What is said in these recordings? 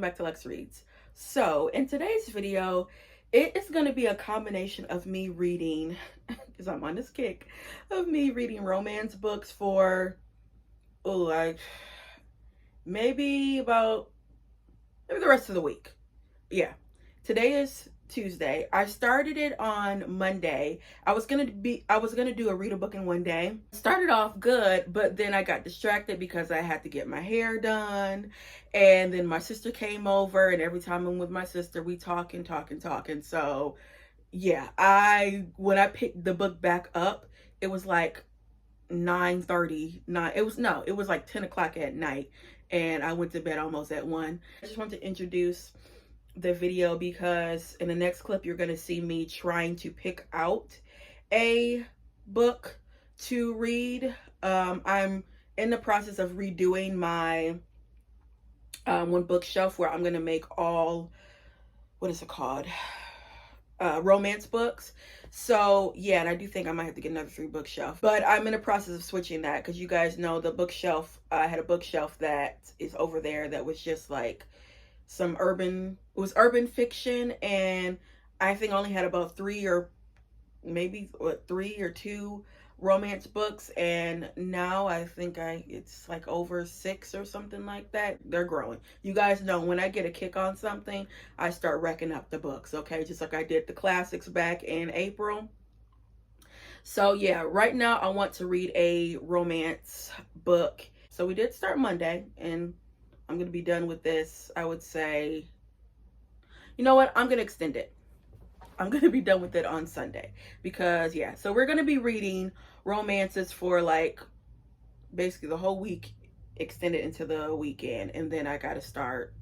back to Lex Reads. So in today's video, it is going to be a combination of me reading, because I'm on this kick, of me reading romance books for, maybe the rest of the week. Yeah. Today is Tuesday. I started it on Monday. I was gonna do a read a book in one day. Started off good, but then I got distracted because I had to get my hair done, and then my sister came over, and every time I'm with my sister, we talk and talk and talk. And so yeah, when I picked the book back up, it was like 9:39. It was like 10 o'clock at night, and I went to bed almost at 1. I just want to introduce the video because in the next clip you're going to see me trying to pick out a book to read. I'm in the process of redoing my one bookshelf where I'm going to make all, what is it called, romance books. So yeah, and I do think I might have to get another 3 bookshelf, but I'm in the process of switching that because you guys know the bookshelf, I had a bookshelf that is over there that was just like it was urban fiction, and I think I only had about 3 or 2 romance books, and now I think it's like over 6 or something like that. They're growing. You guys know when I get a kick on something, I start racking up the books, okay? Just like I did the classics back in April. So yeah, right now I want to read a romance book. So we did start Monday, and I'm going to be done with this, I would say, you know what? I'm going to extend it. I'm going to be done with it on Sunday because, yeah. So we're going to be reading romances for like basically the whole week, extended into the weekend. And then I got to start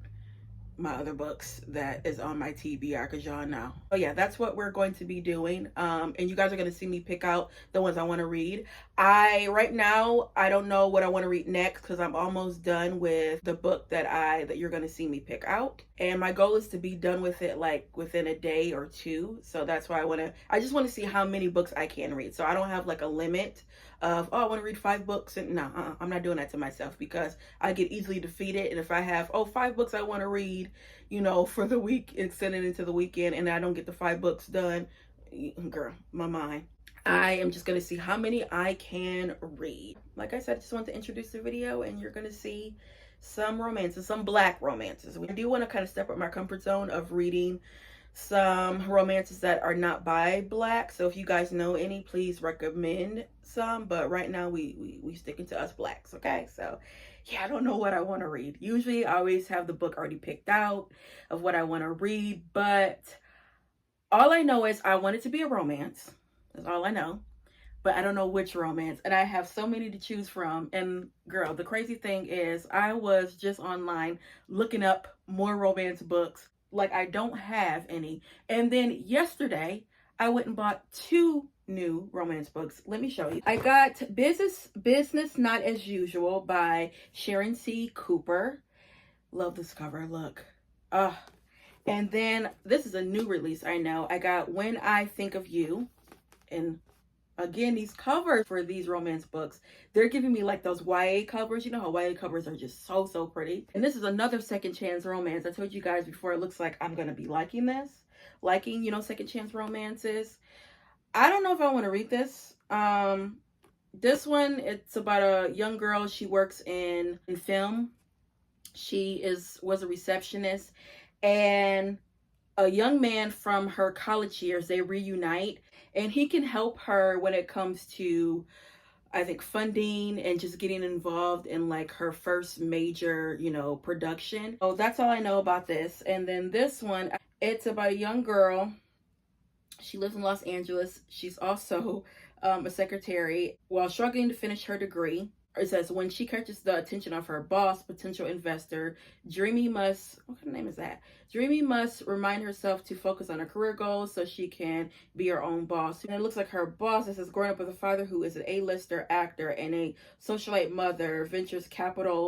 my other books that is on my TBR because y'all know. Oh yeah, that's what we're going to be doing. And you guys are going to see me pick out the ones I want to read. Right now, I don't know what I want to read next because I'm almost done with the book that you're going to see me pick out. And my goal is to be done with it like within a day or 2. So that's why I just want to see how many books I can read. So I don't have like a limit of, I want to read 5 books. And no, I'm not doing that to myself because I get easily defeated. And if I have, 5 books I want to read, for the week, extended into the weekend, and I don't get the 5 books done, girl, my mind. I am just going to see how many I can read. Like I said, I just want to introduce the video, and you're going to see some romances, some Black romances. I do want to kind of step up my comfort zone of reading some romances that are not by Black. So if you guys know any, please recommend some. But right now we sticking to us Blacks, okay? So yeah, I don't know what I want to read. Usually I always have the book already picked out of what I want to read, but all I know is I want it to be a romance. That's all I know. But I don't know which romance. And I have so many to choose from. And girl, the crazy thing is I was just online looking up more romance books. Like I don't have any. And then yesterday I went and bought 2 new romance books. Let me show you. I got Business Not As Usual by Sharon C. Cooper. Love this cover. Look. And then this is a new release, I know. I got When I Think of You. And again, these covers for these romance books, they're giving me like those YA covers. You know how YA covers are just so pretty. And this is another second chance romance. I told you guys before, it looks like I'm going to be liking this. Liking, second chance romances. I don't know if I want to read this. This one, it's about a young girl. She works in film. She was a receptionist, and a young man from her college years, they reunite, and he can help her when it comes to, I think, funding and just getting involved in like her first major, production. So that's all I know about this. And then this one, it's about a young girl. She lives in Los Angeles. She's also a secretary while struggling to finish her degree. It says, when she catches the attention of her boss, potential investor, Dreamy must, what kind of name is that? Dreamy must remind herself to focus on her career goals so she can be her own boss. And it looks like her boss, it says, growing up with a father who is an A-lister actor and a socialite mother, ventures capitalist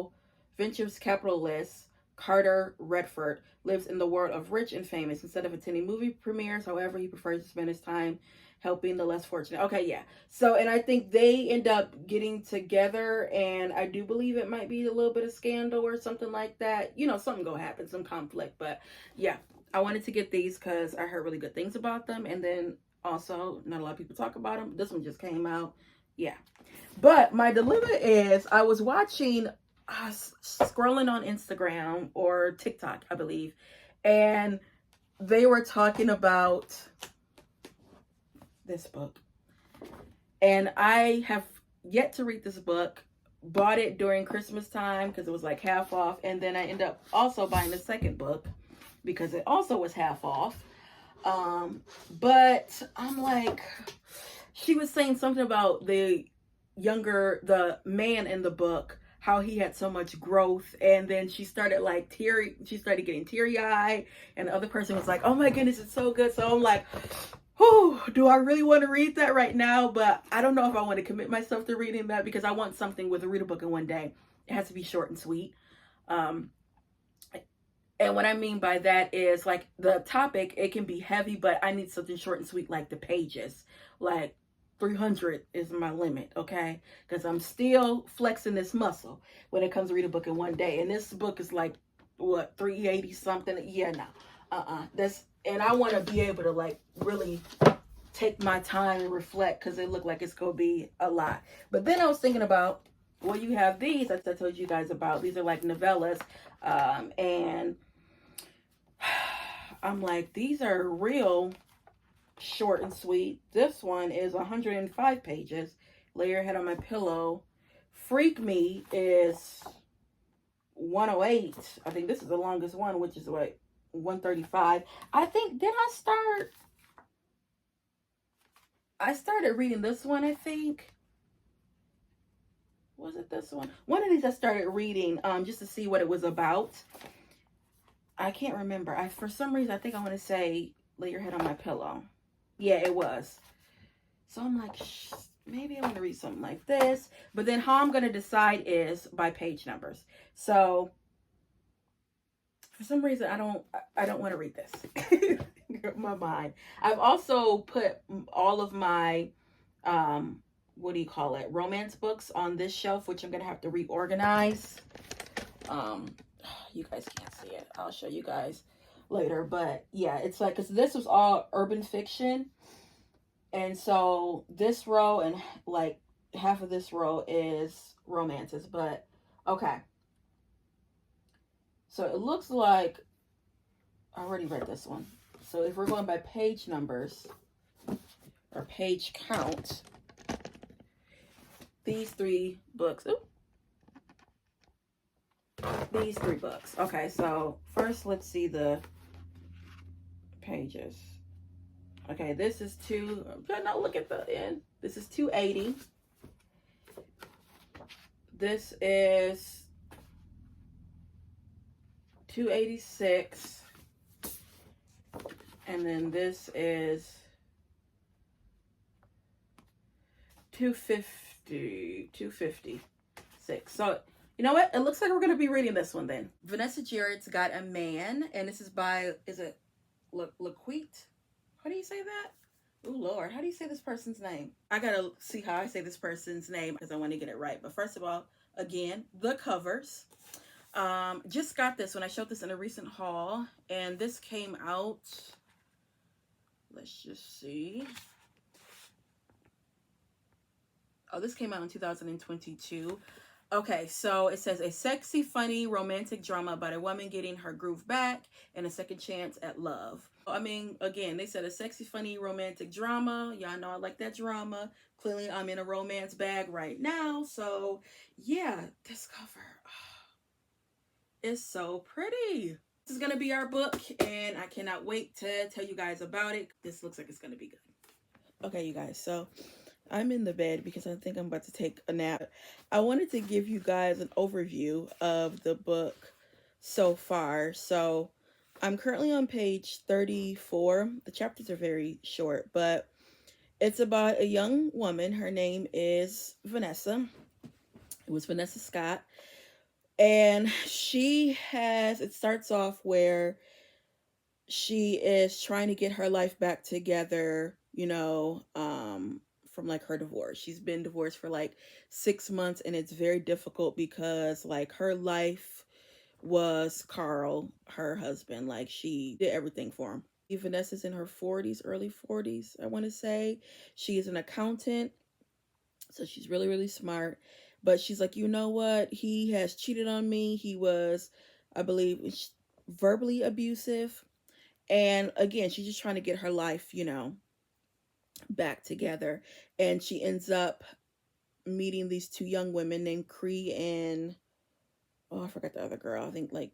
Carter Redford lives in the world of rich and famous. Instead of attending movie premieres, however, he prefers to spend his time helping the less fortunate. Okay, yeah. So, and I think they end up getting together, and I do believe it might be a little bit of scandal or something like that. You know, something gonna happen, some conflict. But yeah, I wanted to get these because I heard really good things about them, and then also not a lot of people talk about them. This one just came out. Yeah. But my dilemma is I was watching, scrolling on Instagram or TikTok, I believe, and they were talking about this book. And I have yet to read this book. Bought it during Christmas time because it was like half off. And then I ended up also buying the second book because it also was half off. But I'm like, she was saying something about the man in the book, how he had so much growth, and then she started getting teary-eyed, and the other person was like, oh my goodness, it's so good. So I'm like, whew, do I really want to read that right now? But I don't know if I want to commit myself to reading that because I want something with a read a book in one day. It has to be short and sweet. And what I mean by that is like the topic, it can be heavy, but I need something short and sweet, like the pages. Like 300 is my limit, okay? Because I'm still flexing this muscle when it comes to read a book in one day. And this book is like, what, 380 something? Yeah, no. And I want to be able to like really take my time and reflect because it looked like it's going to be a lot. But then I was thinking about, well, you have these that I told you guys about. These are like novellas. And I'm like, these are real short and sweet. This one is 105 pages. Lay Your Head on My Pillow. Freak Me is 108. I think this is the longest one, which is what, 135. I think, I started reading this one, I think. Was it this one? One of these I started reading just to see what it was about. I can't remember. For some reason, I think I want to say Lay Your Head on My Pillow. Yeah, it was. So I'm like, maybe I want to read something like this. But then how I'm going to decide is by page numbers. So for some reason, I don't want to read this. My mind. I've also put all of my, what do you call it? Romance books on this shelf, which I'm going to have to reorganize. You guys can't see it. I'll show you guys later. But yeah, it's like, because this was all urban fiction. And so this row and like half of this row is romances. But okay. So it looks like I already read this one. So if we're going by page numbers or page count, these three books. These three books. Okay, so first let's see the pages. Okay, this is no, look at the end. This is 280. This is 286. And then this is 256. So you know what? It looks like we're going to be reading this one then. Vanessa Jarrett's Got a Man. And this is by, is it Laquite? How do you say that? Oh, Lord. How do you say this person's name? I got to see how I say this person's name because I want to get it right. But first of all, again, the covers. Just got this when I showed this in a recent haul. And this came out, let's just see. Oh, this came out in 2022. Okay, so it says a sexy, funny, romantic drama about a woman getting her groove back and a second chance at love. I mean, again, they said a sexy, funny, romantic drama. Y'all know I like that drama. Clearly, I'm in a romance bag right now. So, yeah, this cover is so pretty. This is going to be our book, and I cannot wait to tell you guys about it. This looks like it's going to be good. Okay, you guys, so I'm in the bed because I think I'm about to take a nap. I wanted to give you guys an overview of the book so far. So I'm currently on page 34. The chapters are very short, but it's about a young woman. Her name is Vanessa. It was Vanessa Scott. And it starts off where she is trying to get her life back together you know, from like her divorce. She's been divorced for like 6 months, and it's very difficult because like her life was Carl, her husband. Like she did everything for him. Vanessa's in her 40s, early 40s, I want to say. She is an accountant, so she's really, really smart. But she's like, you know what? He has cheated on me. He was, I believe, verbally abusive. And again, she's just trying to get her life, back together. And she ends up meeting these two young women named Cree and, oh, I forgot the other girl. I think like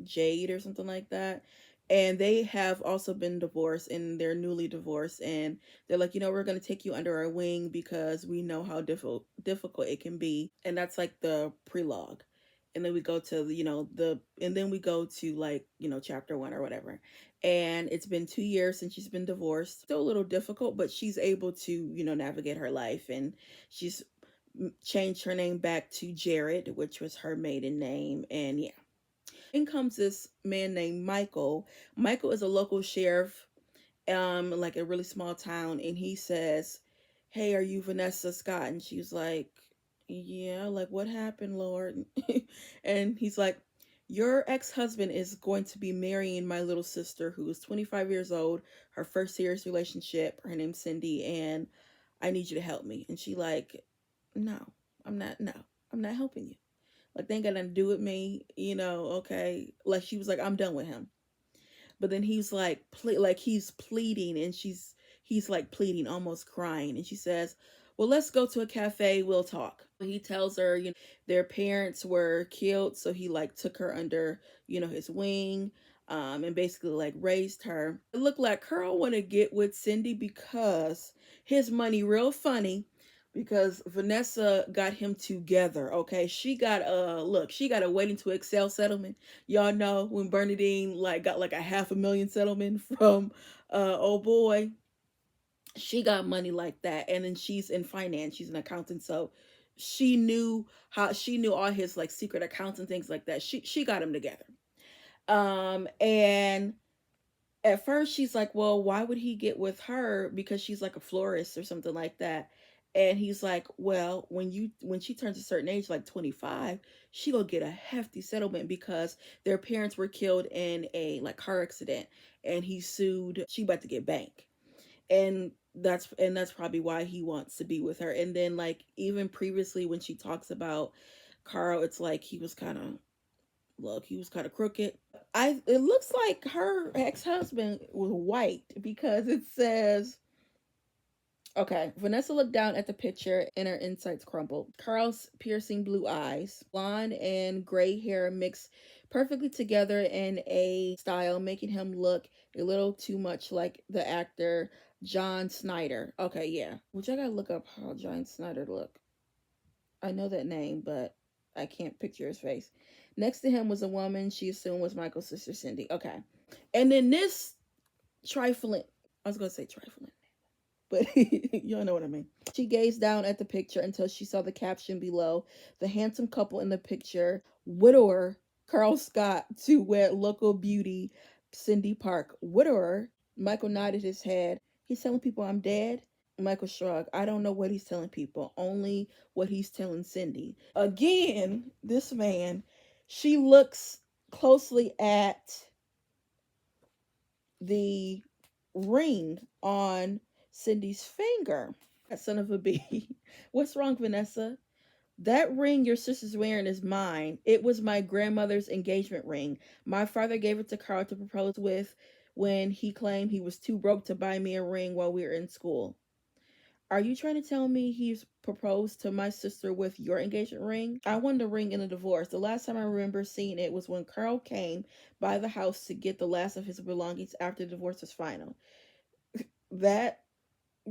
Jade or something like that. And they have also been divorced, and they're newly divorced. And they're like, we're going to take you under our wing because we know how difficult it can be. And that's like the prelogue. And then we go to, and then we go to like, chapter one or whatever. And it's been 2 years since she's been divorced. Still a little difficult, but she's able to, navigate her life. And she's changed her name back to Jared, which was her maiden name. And yeah. In comes this man named Michael. Michael is a local sheriff, like a really small town, and he says, "Hey, are you Vanessa Scott?" And she's like, "Yeah, like what happened, Lord?" And he's like, "Your ex-husband is going to be marrying my little sister who is 25 years old, her first serious relationship. Her name's Cindy, and I need you to help me." And she like, "No, no, I'm not helping you. Like they ain't got nothing to do with me, okay." Like she was like, "I'm done with him." But then he's like like he's pleading, and he's like pleading, almost crying, and she says, "Well, let's go to a cafe, we'll talk." He tells her, their parents were killed, so he like took her under, his wing, and basically like raised her. It looked like Carl want to get with Cindy because his money real funny, because Vanessa got him together. Okay, she got a waiting to excel settlement. Y'all know when Bernadine like got like a $500,000 settlement from oh boy, she got money like that. And then she's in finance, she's an accountant, so she knew all his like secret accounts and things like that. She got him together. And at first she's like, well, why would he get with her? Because she's like a florist or something like that. And he's like, well, when she turns a certain age, like 25, she gonna get a hefty settlement because their parents were killed in a like car accident, and he sued. She about to get bank. And that's probably why he wants to be with her. And then like even previously when she talks about Carl, it's like he was kind of crooked. It looks like her ex-husband was white because it says, okay, Vanessa looked down at the picture and her insides crumbled. Carl's piercing blue eyes, blonde and gray hair mixed perfectly together in a style, making him look a little too much like the actor John Snyder. Okay, yeah. Which I gotta look up how John Snyder look. I know that name, but I can't picture his face. Next to him was a woman she assumed was Michael's sister Cindy. Okay. And then this trifling, I was going to say trifling, but y'all know what I mean. She gazed down at the picture until she saw the caption below. The handsome couple in the picture, widower Carl Scott to wed local beauty Cindy Park. Widower, Michael nodded his head. He's telling people I'm dead. Michael shrugged. I don't know what he's telling people, only what he's telling Cindy. Again, this man, she looks closely at the ring on Cindy's finger. That son of a bee. What's wrong, Vanessa? That ring your sister's wearing is mine. It was my grandmother's engagement ring. My father gave it to Carl to propose with when he claimed he was too broke to buy me a ring while we were in school. Are you trying to tell me he's proposed to my sister with your engagement ring? I won the ring in a divorce. The last time I remember seeing it was when Carl came by the house to get the last of his belongings after the divorce was final. That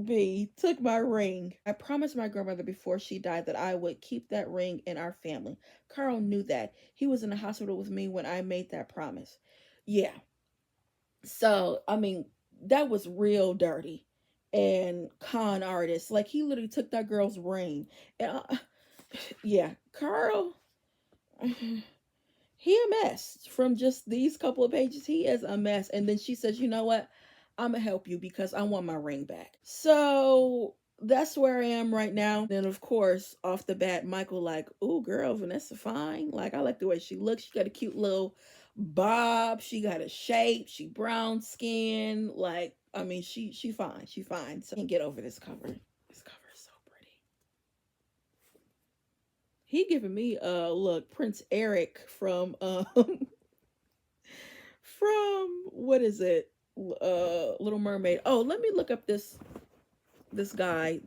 B took my ring. I promised my grandmother before she died that I would keep that ring in our family. Carl knew that. He was in the hospital with me when I made that promise. Yeah. So, I mean, that was real dirty and con artist. Like, he literally took that girl's ring. And, yeah, Carl, he a mess. From just these couple of pages, he is a mess. And then she says, you know what? I'm gonna help you because I want my ring back. So that's where I am right now. Then of course, off the bat, Michael like, "Ooh, girl, Vanessa fine. Like I like the way she looks. She got a cute little bob. She got a shape. She brown skin. Like I mean, she fine. She fine. So I can't get over this cover. This cover is so pretty. He giving me look Prince Eric from from what is it? Little Mermaid. Oh, let me look up this guy.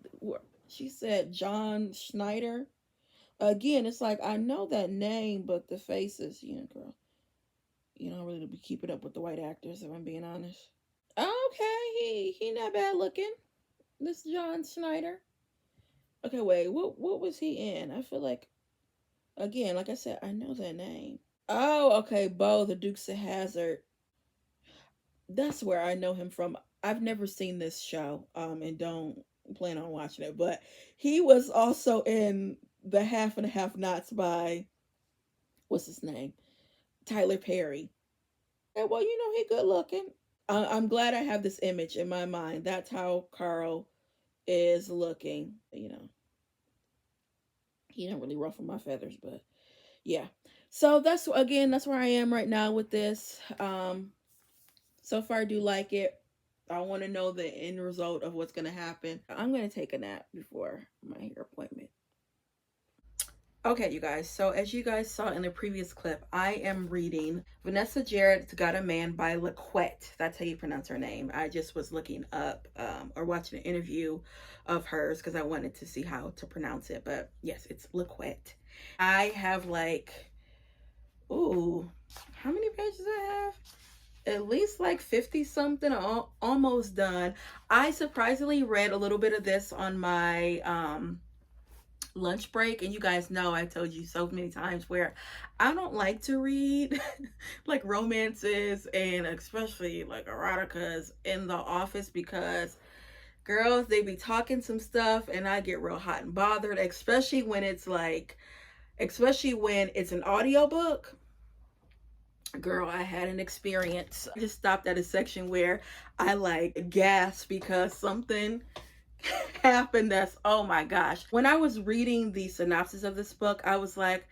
She said John Schneider. Again, it's like I know that name, but the faces, girl. You don't really be keeping up with the white actors, if I'm being honest. Okay, he not bad looking. This John Schneider. Okay, wait, what was he in? I feel like again, like I said, I know that name. Oh, okay, Bo, the Dukes of Hazzard. That's where I know him from. I've never seen this show, and don't plan on watching it. But he was also in the Half and a Half Nots by what's his name, Tyler Perry. And well, he good looking. I'm glad I have this image in my mind. That's how Carl is looking. He didn't really ruffle my feathers, but yeah. So that's where I am right now with this. So far, I do like it. I want to know the end result of what's going to happen. I'm going to take a nap before my hair appointment. Okay, you guys. So as you guys saw in the previous clip, I am reading Vanessa Jarrett's Got a Man by LaQuette. That's how you pronounce her name. I just was looking up or watching an interview of hers because I wanted to see how to pronounce it. But yes, it's LaQuette. I have ooh, how many pages I have? At least 50 something, almost done. I surprisingly read a little bit of this on my lunch break, and you guys know I told you so many times where I don't like to read romances and especially eroticas in the office because girls, they be talking some stuff and I get real hot and bothered, especially when it's an audiobook. Girl, I had an experience. I just stopped at a section where I gasped because something happened that's, oh my gosh. When I was reading the synopsis of this book, I was like,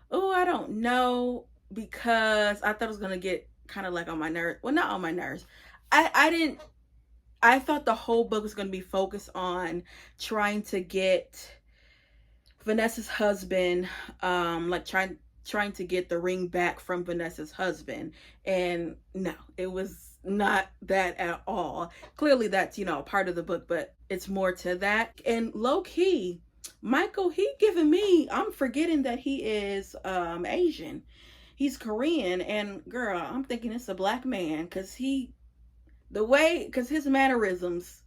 oh, I don't know, because I thought it was going to get kind of on my nerves. Well, not on my nerves. I thought the whole book was going to be focused on trying to get Vanessa's husband, trying to get the ring back from Vanessa's husband. And no, it was not that at all. Clearly that's, part of the book, but it's more to that. And low key, Michael, he giving me, I'm forgetting that he is Asian. He's Korean, and girl, I'm thinking it's a black man because his mannerisms,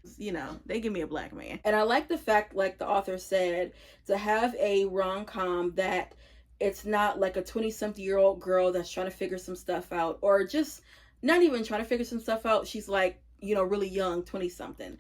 they give me a black man. And I like the fact, like the author said, to have a rom-com that it's not like a 20-something-year-old girl that's trying to figure some stuff out, or just not even trying to figure some stuff out. She's really young, 20-something.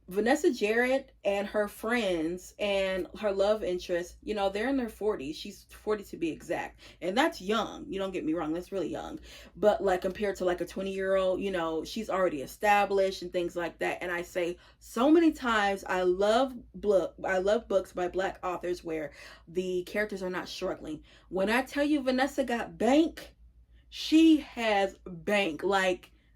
Vanessa Jarrett and her friends and her love interest, they're in their 40s. She's 40 to be exact. And that's young. You don't get me wrong. That's really young. But compared to a 20-year-old, she's already established and things like that. And I say so many times, I love books by black authors where the characters are not struggling. When I tell you Vanessa got bank, she has bank,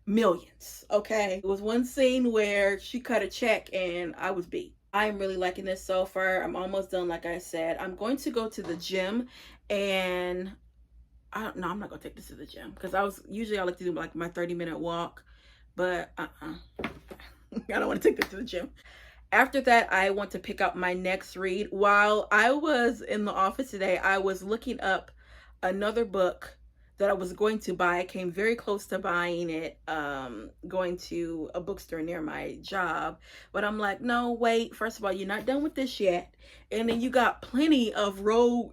millions. Okay, it was one scene where she cut a check and I was beat. I'm really liking this so far. I'm almost done. Like I said, I'm going to go to the gym, and I'm not gonna take this to the gym because I like to do my 30-minute walk, but I don't want to take this to the gym. After that, I want to pick up my next read. While I was in the office today, I was looking up another book that I was going to buy. I came very close to buying it, going to a bookstore near my job. But I'm like, no, wait. First of all, you're not done with this yet. And then you got plenty of rom-com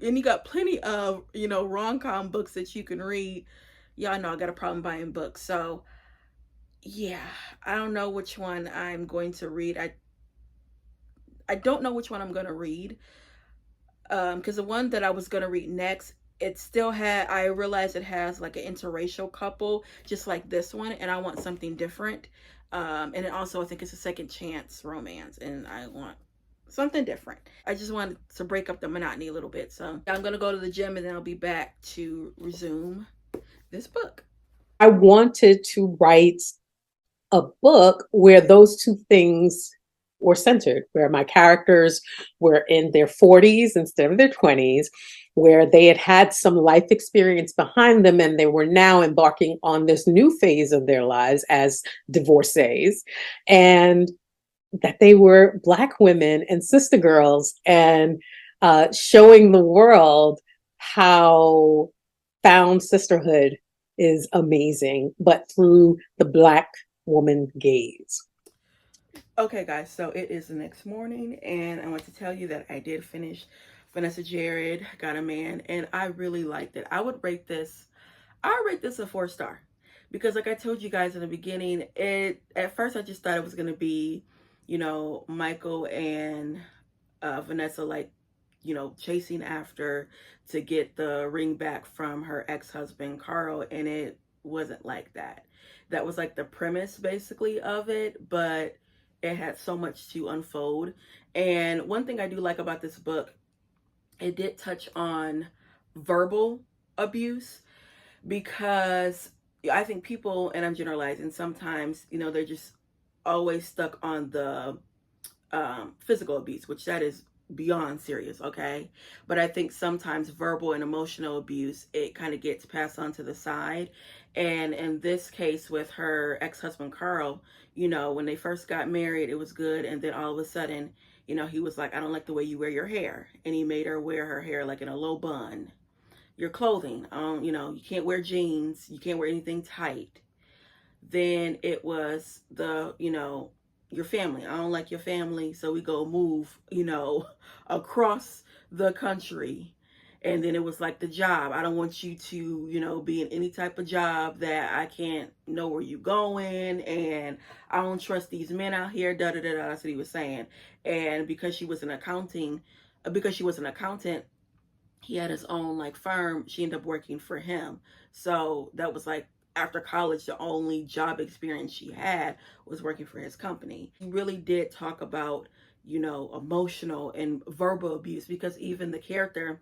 books that you can read. Y'all know I got a problem buying books. So, yeah, I don't know which one I'm going to read. I don't know which one I'm going to read. Because the one that I was going to read next it still had, I realized it has like an interracial couple just like this one, and I want something different. And it also, I think it's a second chance romance, and I want something different. I just wanted to break up the monotony a little bit. So I'm gonna go to the gym and then I'll be back to resume this book. I wanted to write a book where those two things were centered, where my characters were in their 40s instead of their 20s, where they had had some life experience behind them and they were now embarking on this new phase of their lives as divorcees, and that they were Black women and sister girls, and showing the world how found sisterhood is amazing, but through the Black woman gaze. Okay, guys, so it is the next morning, and I want to tell you that I did finish Vanessa Jared Got a Man, and I really liked it. I rate this a 4 star because, like I told you guys in the beginning, it at first I just thought it was gonna be, Michael and Vanessa, like, chasing after to get the ring back from her ex-husband Carl, and it wasn't like that. That was like the premise basically of it, but it had so much to unfold. And one thing I do like about this book, it did touch on verbal abuse, because I think people, and I'm generalizing, sometimes, they're just always stuck on the physical abuse, which that is beyond serious, okay? But I think sometimes verbal and emotional abuse, it kind of gets passed on to the side. And in this case with her ex-husband Carl, when they first got married, it was good, and then all of a sudden, he was like, I don't like the way you wear your hair, and he made her wear her hair like in a low bun. Your clothing, you can't wear jeans, you can't wear anything tight. Then it was your family. I don't like your family, so we go move, across the country. And then it was like the job. I don't want you to, be in any type of job that I can't know where you going, and I don't trust these men out here. Da da da da. That's what he was saying. And because she was an accountant, he had his own like firm. She ended up working for him. So that was like, after college, the only job experience she had was working for his company. He really did talk about, emotional and verbal abuse, because even the character,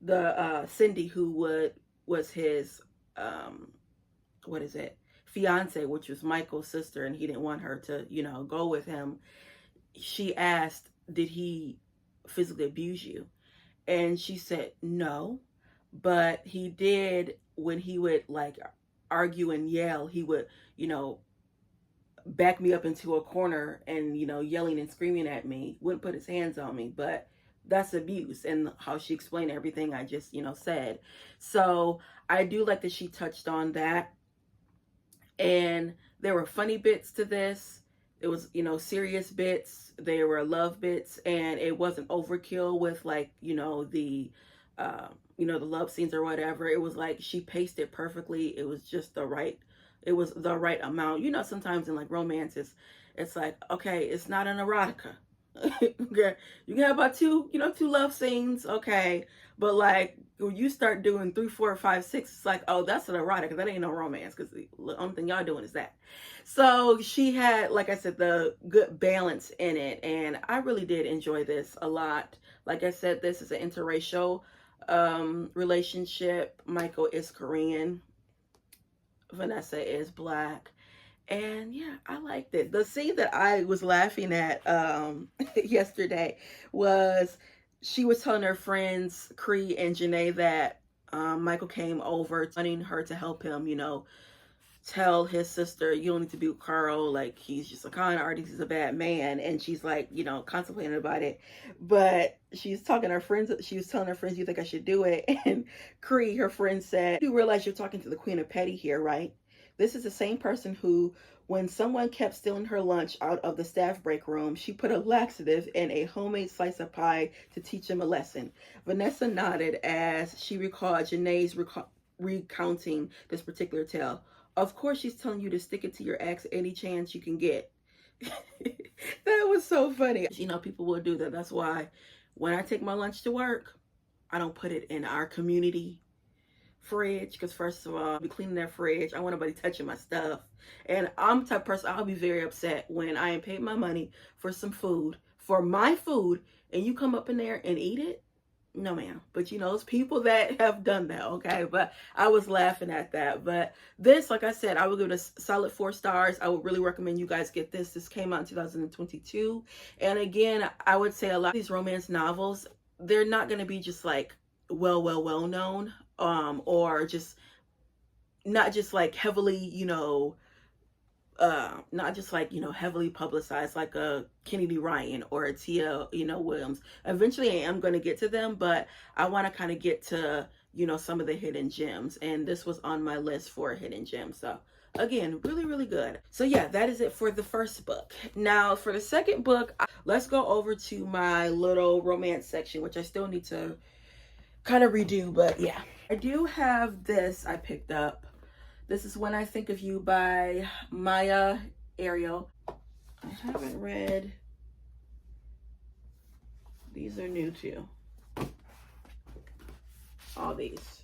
the Cindy, who was his what is it, fiance, which was Michael's sister, and he didn't want her to, go with him. She asked, did he physically abuse you? And she said no, but he did. When he would like argue and yell, he would, you know, back me up into a corner and, yelling and screaming at me. Wouldn't put his hands on me, but that's abuse. And how she explained everything I just, said. So I do like that she touched on that. And there were funny bits to this. It was, serious bits. There were love bits, and it wasn't overkill with like, the love scenes or whatever. It was like she paced it perfectly. It was just the right. It was the right amount. Sometimes in like romances, it's like, okay, it's not an erotica. Okay, you can have about two love scenes, okay, but like when you start doing 3, 4, 5, 6, it's like, oh, that's an erotic. That ain't no romance, because the only thing y'all doing is that. So she had, like I said, the good balance in it, and I really did enjoy this a lot. Like I said, this is an interracial relationship. Michael is Korean, Vanessa is Black. And yeah, I liked it. The scene that I was laughing at yesterday was, she was telling her friends, Cree and Janae, that Michael came over, wanting her to help him, tell his sister, you don't need to be with Carl. Like, he's just a con artist. He's a bad man. And she's like, contemplating about it. But she's talking to her friends. She was telling her friends, you think I should do it? And Cree, her friend, said, you realize you're talking to the Queen of Petty here, right? This is the same person who, when someone kept stealing her lunch out of the staff break room, she put a laxative in a homemade slice of pie to teach him a lesson. Vanessa nodded as she recalled Janae's recounting this particular tale. Of course, she's telling you to stick it to your ex any chance you can get. That was so funny. People will do that. That's why when I take my lunch to work, I don't put it in our community fridge because first of all, I'll be cleaning that fridge. I want nobody touching my stuff. And I'm the type of person, I'll be very upset when I ain't paid my money for some food, for my food, and you come up in there and eat it. No, ma'am. But you know, it's people that have done that, okay? But I was laughing at that. But this, like I said, I would give it a solid 4 stars. I would really recommend you guys get this. This came out in 2022. And again, I would say a lot of these romance novels, they're not going to be just like well known, or just not just like heavily, not just like, heavily publicized like a Kennedy Ryan or a Tia, Williams. Eventually I am going to get to them, but I want to kind of get to, some of the hidden gems. And this was on my list for a hidden gem. So again, really good. So yeah, that is it for the first book. Now for the second book, let's go over to my little romance section, which I still need to kind of redo, but yeah. I do have this I picked up. This is When I Think of You by Maya Ariel. I haven't read. These are new too. All these.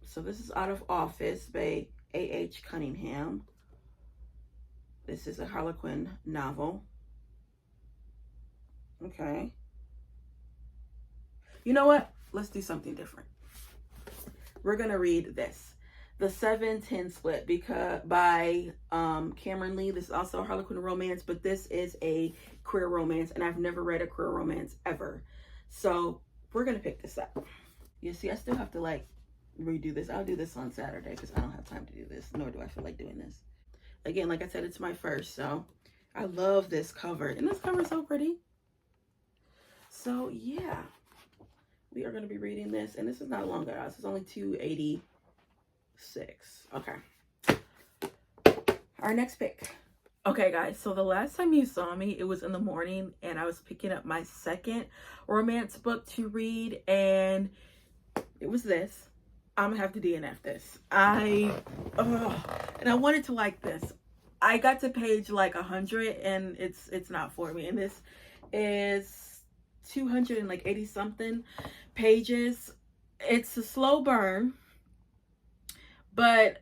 So this is Out of Office by A.H. Cunningham. This is a Harlequin novel. Okay. You know what? Let's do something different. We're going to read this. The 7-10 Split by Cameron Lee. This is also a Harlequin romance, but this is a queer romance, and I've never read a queer romance ever. So we're going to pick this up. You see, I still have to like redo this. I'll do this on Saturday because I don't have time to do this, nor do I feel like doing this. Again, like I said, it's my first, so I love this cover. And this cover is so pretty. So yeah. We are going to be reading this, and this is not long, guys. It's only $2.86. Okay. Our next pick. Okay, guys. So the last time you saw me, it was in the morning, and I was picking up my second romance book to read, and it was this. I'm gonna have to DNF this. And I wanted to like this. I got to page like 100, and it's not for me. And this is 280 something pages. It's a slow burn, but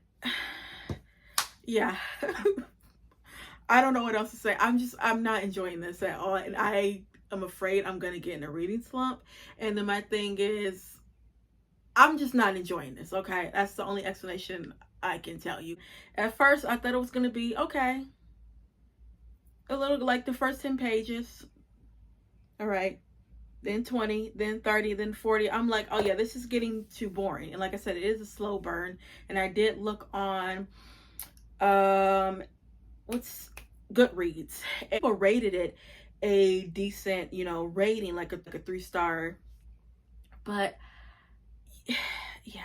yeah. I don't know what else to say. I'm not enjoying this at all, and I am afraid I'm gonna get in a reading slump. And then my thing is, I'm just not enjoying this. Okay, that's the only explanation I can tell you. At first I thought it was gonna be okay, a little like the first 10 pages, all right, then 20, then 30, then 40. I'm like, oh yeah, this is getting too boring. And like I said, it is a slow burn. And I did look on what's Goodreads. People rated it a decent, rating, like a 3-star. But yeah,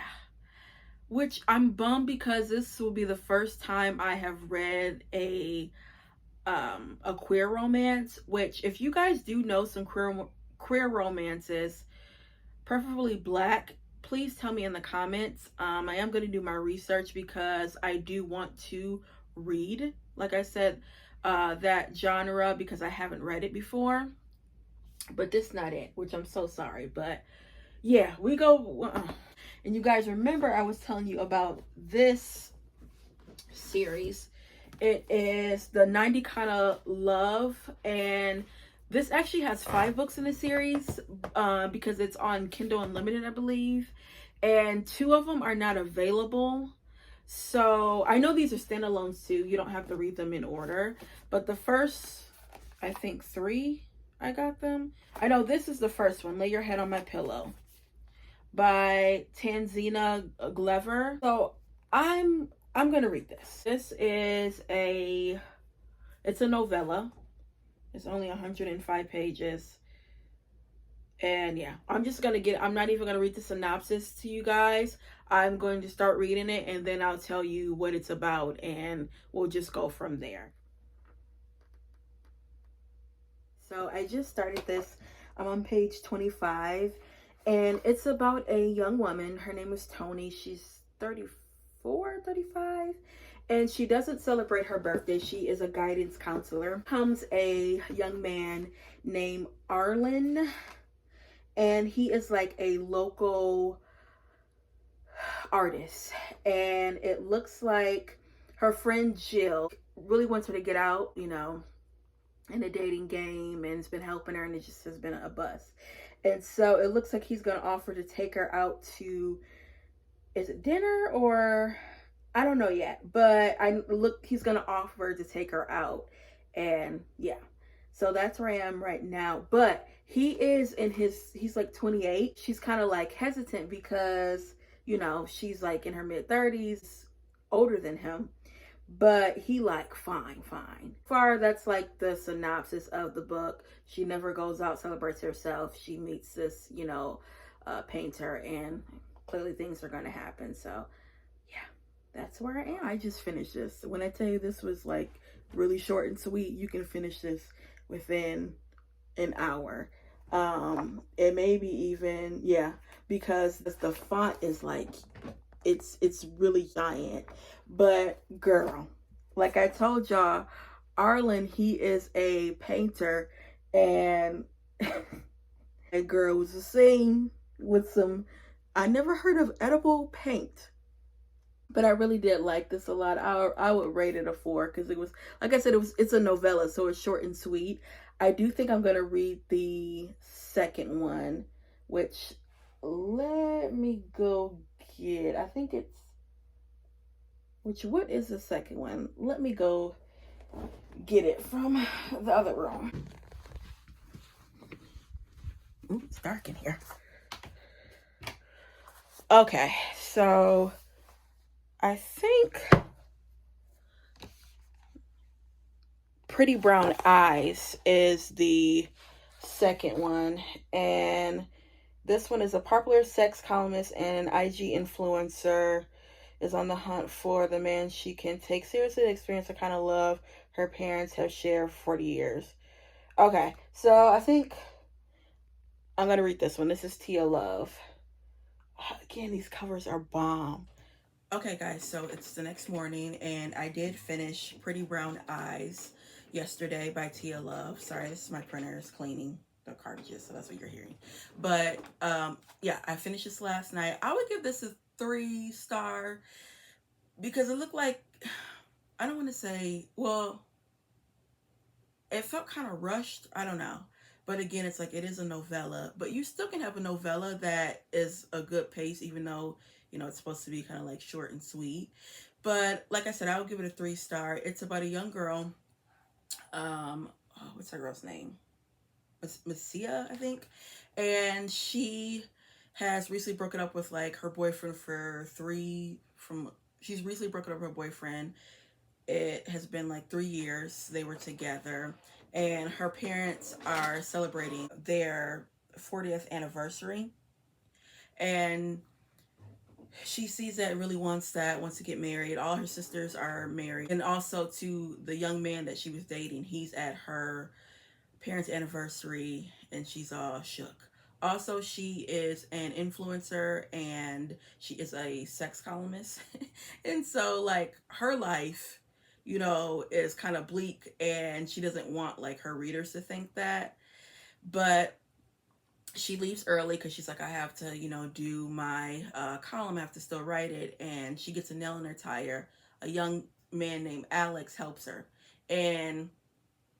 which I'm bummed because this will be the first time I have read a queer romance, which if you guys do know some queer romances, preferably Black, please tell me in the comments. I am going to do my research because I do want to read, like I said, that genre because I haven't read it before. But this is not it, which I'm so sorry. But yeah, we go. And you guys remember I was telling you about this series. It is the 90 Kind of Love, and this actually has 5 books in the series because it's on Kindle Unlimited, I believe, and 2 of them are not available. So I know these are standalones too. You don't have to read them in order, but the first, I think 3, I got them. I know this is the first one, Lay Your Head on My Pillow by Tanzina Glover. So I'm gonna read this. This is it's a novella. It's only 105 pages. And yeah, I'm not even gonna read the synopsis to you guys. I'm going to start reading it, and then I'll tell you what it's about, and we'll just go from there. So I just started this. I'm on page 25, and it's about a young woman. Her name is Tony. She's 34, 35, and she doesn't celebrate her birthday. She is a guidance counselor. Comes a young man named Arlen, and he is like a local artist. And it looks like her friend Jill really wants her to get out, in a dating game, and it's been helping her, and it just has been a bust. And so it looks like he's going to offer to take her out to, is it dinner or I don't know yet, but he's going to offer to take her out. And yeah, so that's where I am right now. But he's like 28. She's kind of like hesitant because, she's like in her mid 30s, older than him, but he like fine. Far, that's like the synopsis of the book. She never goes out, celebrates herself. She meets this, painter, and clearly things are going to happen. So yeah, that's where I am. I just finished this. When I tell you this was like really short and sweet, you can finish this within an hour. It may be even, yeah, because the font is like, it's really giant. But girl, like I told y'all, Arlen, he is a painter, and a girl was a scene with some, I never heard of edible paint, but I really did like this a lot. I would rate it a 4 because it was, like I said, it's a novella, so it's short and sweet. I do think I'm gonna read the second one, which, let me go get. I think it's, what is the second one? Let me go get it from the other room. Ooh, it's dark in here. Okay, so I think Pretty Brown Eyes is the second one. And this one is a popular sex columnist and an IG influencer is on the hunt for the man she can take seriously to experience the kind of love her parents have shared for 40 years. Okay, so I think I'm going to read this one. This is Tia Love. Again, these covers are bomb. Okay, guys, so it's the next morning, and I did finish Pretty Brown Eyes yesterday by Tia Love. Sorry, this is my printer's cleaning the cartridges, so that's what you're hearing. But yeah, I finished this last night. I would give this a 3-star because it looked like, I don't want to say, well, it felt kind of rushed. I don't know. But again, it's like it is a novella, but you still can have a novella that is a good pace, even though, it's supposed to be kind of like short and sweet. But like I said, I would give it a 3-star. It's about a young girl. What's her girl's name? Messia, I think. And she has recently broken up with like her boyfriend she's recently broken up with her boyfriend. It has been like 3 years they were together, and her parents are celebrating their 40th anniversary, and she sees that, really wants to get married. All her sisters are married, and also to the young man that she was dating, he's at her parents' anniversary, and she's all shook. Also, she is an influencer, and she is a sex columnist. And so like her life, is kind of bleak, and she doesn't want like her readers to think that. But she leaves early because she's like, I have to, do my column. I have to still write it. And she gets a nail in her tire. A young man named Alex helps her. And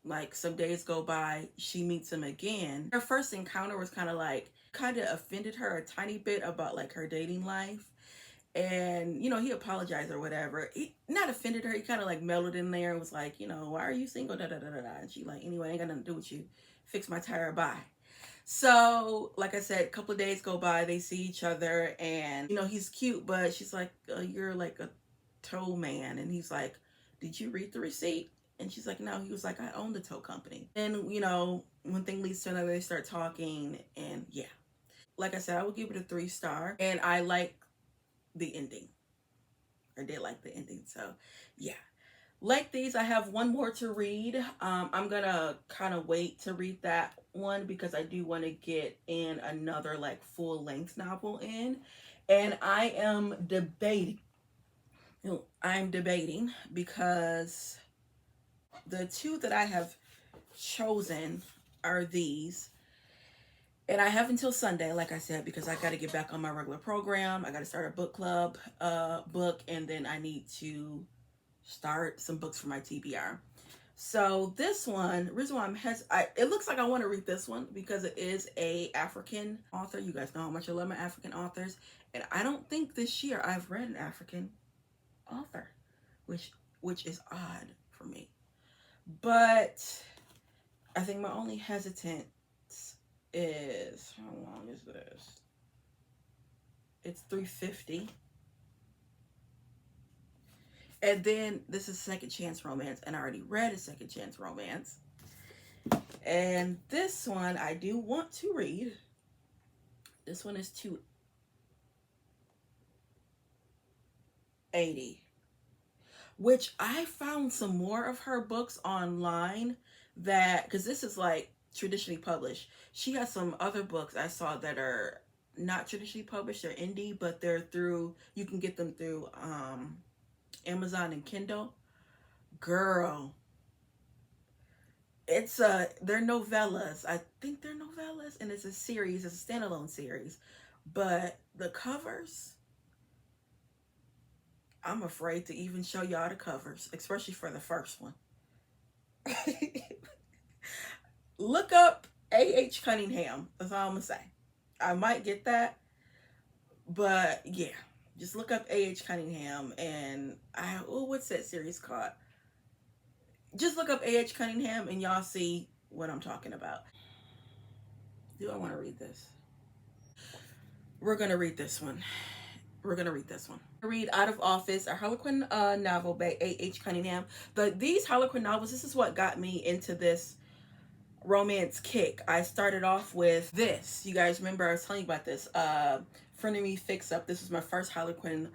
like some days go by, she meets him again. Her first encounter was kind of offended her a tiny bit about like her dating life. And, he apologized or whatever. He not offended her. He kind of like mellowed in there and was like, why are you single? Da da da da da. And she like, anyway, ain't got nothing to do with you. Fix my tire, bye. So, like I said, a couple of days go by, they see each other, and he's cute, but she's like, you're like a tow man. And he's like, did you read the receipt? And she's like, no. He was like, I own the tow company. And one thing leads to another, they start talking, and yeah. Like I said, I would give it a 3-star, and I like the ending. I did like the ending, so yeah. Like these, I have one more to read. I'm gonna kind of wait to read that one because I do want to get in another like full-length novel in. And I'm debating because the two that I have chosen are these. And I have until Sunday, like I said, because I got to get back on my regular program. I got to start a book club book, and then I need to start some books for my TBR. So this one, the reason why it looks like I want to read this one because it is a African author. You guys know how much I love my African authors, and I don't think this year I've read an African author, which is odd for me. But I think my only hesitance is, how long is this? It's 350. And then this is Second Chance Romance, and I already read a Second Chance Romance. And this one I do want to read. This one is 280, which I found some more of her books online, that because this is like traditionally published. She has some other books I saw that are not traditionally published. They're indie, but they're through, you can get them through Amazon and Kindle. Girl, they're novellas. I think they're novellas, and it's a series. It's a standalone series, but the covers, I'm afraid to even show y'all the covers, especially for the first one. Look up A.H. Cunningham. That's all I'm gonna say. I might get that, but yeah, just look up A.H. Cunningham, and what's that series called? Just look up A.H. Cunningham, and y'all see what I'm talking about. Do I want to read this? We're gonna read this one. We're gonna read this one. Read Out of Office, a Harlequin novel by A.H. Cunningham. These Harlequin novels, this is what got me into this romance kick. I started off with this. You guys remember I was telling you about this. Frenemy Fix Up. This was my first Harlequin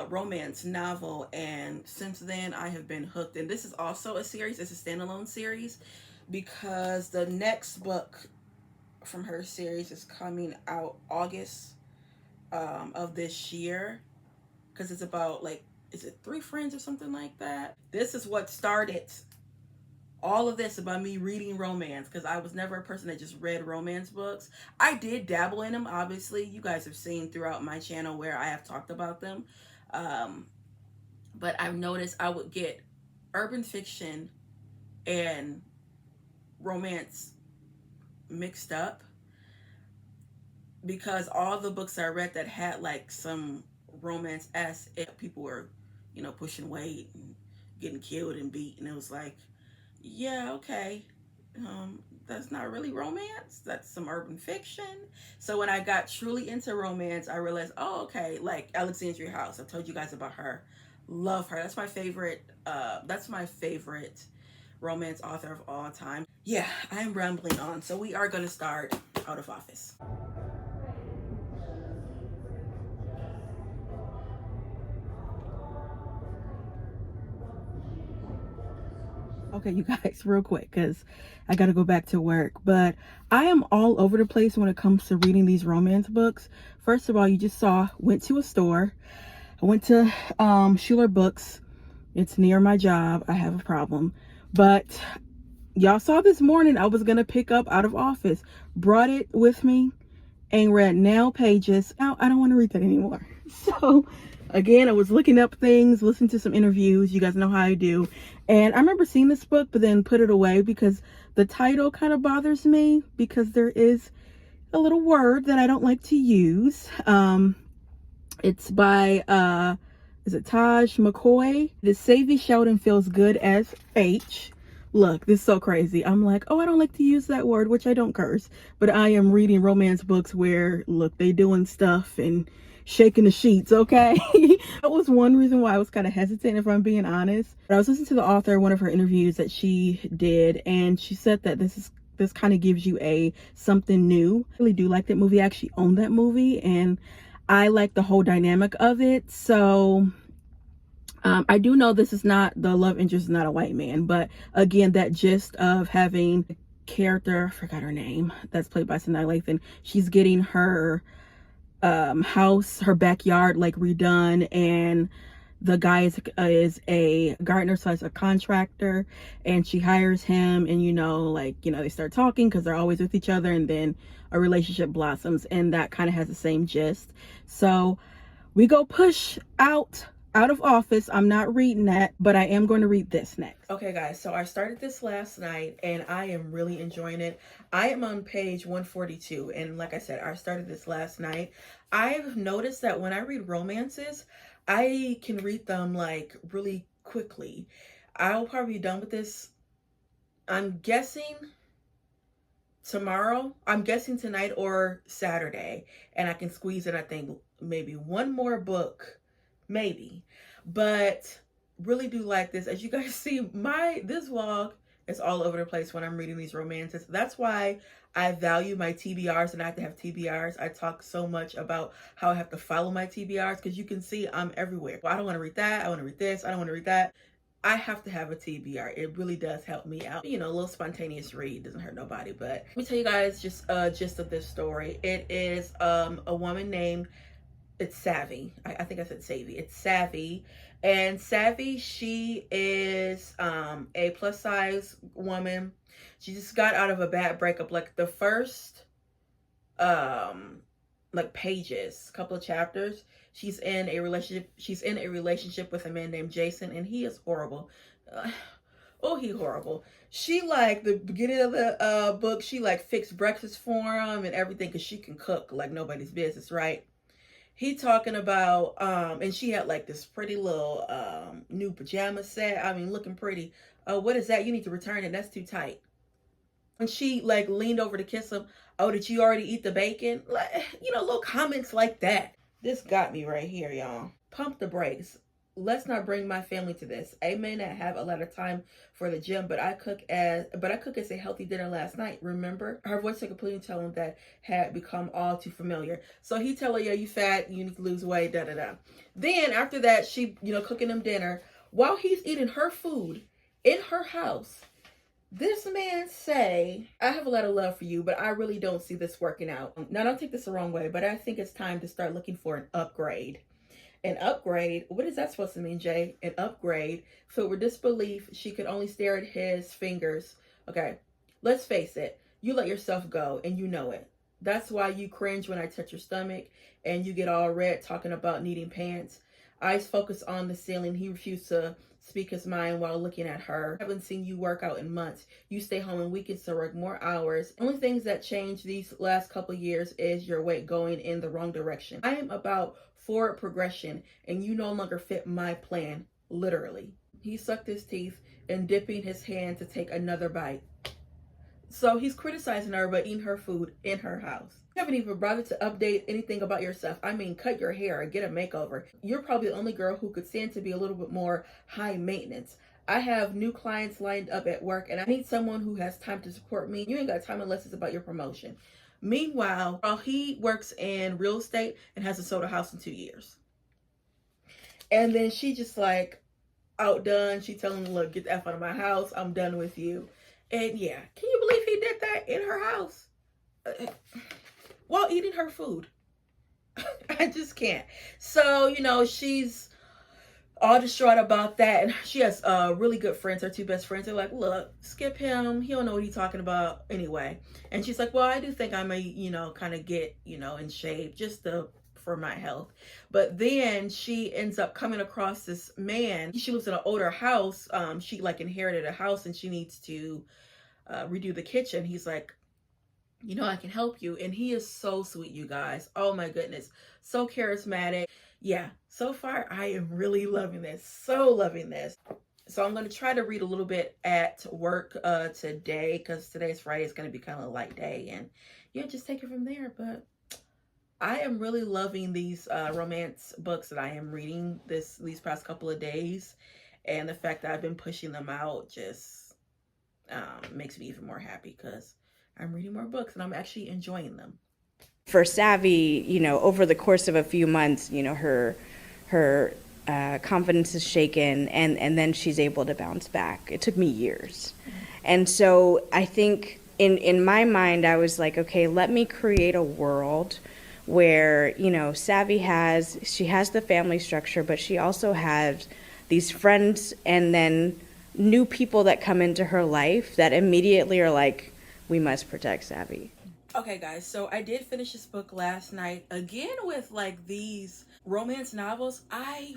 romance novel, and since then I have been hooked. And this is also a series. It's a standalone series because the next book from her series is coming out August of this year, because it's about, like, is it three friends or something like that? This is what started all of this about me reading romance, because I was never a person that just read romance books. I did dabble in them, obviously. You guys have seen throughout my channel where I have talked about them. But I've noticed I would get urban fiction and romance mixed up, because all the books I read that had like some romance as people were, pushing weight and getting killed and beat, and it was like, yeah, okay, that's not really romance. That's some urban fiction. So when I got truly into romance, I realized, oh, okay, like Alexandria House. I've told you guys about her. Love her. That's my favorite. That's my favorite romance author of all time. Yeah, I am rambling on. So we are going to start Out of Office. Okay, you guys, real quick, because I got to go back to work. But I am all over the place when it comes to reading these romance books. First of all, you just saw, went to a store. I went to Schuler Books. It's near my job. I have a problem. But y'all saw this morning, I was going to pick up Out of Office. Brought it with me and read Nail Pages. Now, I don't want to read that anymore. So, again, I was looking up things, listening to some interviews. You guys know how I do. And I remember seeing this book, but then put it away because the title kind of bothers me, because there is a little word that I don't like to use. It's by, is it Taj McCoy? The Savvy Sheldon Feels Good as H. Look, this is so crazy. I'm like, oh, I don't like to use that word, which I don't curse. But I am reading romance books where, look, they doing stuff and shaking the sheets, okay? That was one reason why I was kind of hesitant, if I'm being honest. But I was listening to the author, one of her interviews that she did, and she said that this kind of gives you something new. I really do like that movie. I actually own that movie, and I like the whole dynamic of it. So I do know this is not, the love interest is not a white man, but again, that gist of having a character, I forgot her name, that's played by Sanaa Lathan. She's getting her house, her backyard, like, redone, and The guy is a gardener, so he's a contractor, and she hires him, and they start talking because they're always with each other, and then a relationship blossoms, and that kind of has the same gist. So we go push out of office. I'm not reading that, but I am going to read this next. Okay, guys, so I started this last night and I am really enjoying it. I am on page 142, and like I said, I started this last night. I've noticed that when I read romances, I can read them like really quickly. I'll probably be done with this, I'm guessing tomorrow. I'm guessing tonight or Saturday, and I can squeeze in, I think, maybe one more book, maybe. But really do like this. As you guys see, this vlog is all over the place when I'm reading these romances. That's why I value my TBRs, and I have to have TBRs. I talk so much about how I have to follow my TBRs because you can see I'm everywhere. Well, I don't want to read that. I want to read this. I don't want to read that. I have to have a TBR. It really does help me out. A little spontaneous read doesn't hurt nobody. But let me tell you guys just a gist of this story. It is a woman named, it's Savvy. I think I said Savvy. It's Savvy. And Savvy, she is a plus size woman. She just got out of a bad breakup. Like the first like pages, couple of chapters, she's in a relationship with a man named Jason, and he is horrible. He horrible. She, like, the beginning of the book, she like fixed breakfast for him and everything because she can cook like nobody's business, right? He talking about and she had like this pretty little new pajama set. I mean, looking pretty. What is that? You need to return it. That's too tight. And she like leaned over to kiss him. Oh, did you already eat the bacon? Like, little comments like that. This got me right here, y'all. Pump the brakes. Let's not bring my family to this. I may not have a lot of time for the gym, but I cook as a healthy dinner last night. Remember? Her voice took a completely tone that had become all too familiar. So he tell her, yeah, you fat, you need to lose weight, da da da. Then after that, she, cooking him dinner while he's eating her food in her house. This man say, I have a lot of love for you, but I really don't see this working out. Now, don't take this the wrong way, but I think it's time to start looking for an upgrade. An upgrade? What is that supposed to mean, Jay? An upgrade? Filled with disbelief, she could only stare at his fingers. Okay, let's face it. You let yourself go, and you know it. That's why you cringe when I touch your stomach, and you get all red talking about needing pants. Eyes focus on the ceiling. He refused to speak his mind while looking at her. I haven't seen you work out in months. You stay home on weekends to work more hours. Only things that changed these last couple years is your weight going in the wrong direction. I am about forward progression, and you no longer fit my plan, literally. He sucked his teeth and dipping his hand to take another bite. So he's criticizing her about eating her food in her house. You haven't even bothered to update anything about yourself. I mean, cut your hair or get a makeover. You're probably the only girl who could stand to be a little bit more high maintenance. I have new clients lined up at work, and I need someone who has time to support me. You ain't got time unless it's about your promotion. Meanwhile, he works in real estate and hasn't sold a house in 2 years. And then she just like outdone. She telling him, look, get the F out of my house. I'm done with you. And yeah, can you believe he did that in her house? While eating her food. I just can't. So, she's all distraught about that. And she has really good friends, her two best friends. They're like, look, skip him. He don't know what he's talking about anyway. And she's like, well, I do think I may, kind of get, in shape just for my health. But then she ends up coming across this man. She lives in an older house. She like inherited a house and she needs to redo the kitchen. He's like, I can help you. And he is so sweet, you guys. Oh my goodness. So charismatic. Yeah, so far I am really loving this. So loving this. So I'm going to try to read a little bit at work today, because today's Friday. It's going to be kind of a light day, and just take it from there. But I am really loving these romance books that I am reading these past couple of days, and the fact that I've been pushing them out just makes me even more happy, because I'm reading more books and I'm actually enjoying them. For Savvy, over the course of a few months, her confidence is shaken, and then she's able to bounce back. It took me years. And so I think in my mind, I was like, okay, let me create a world where, you know, she has the family structure, but she also has these friends and then new people that come into her life that immediately are like, we must protect Savvy. Okay, guys, so I did finish this book last night. Again, with like these romance novels, I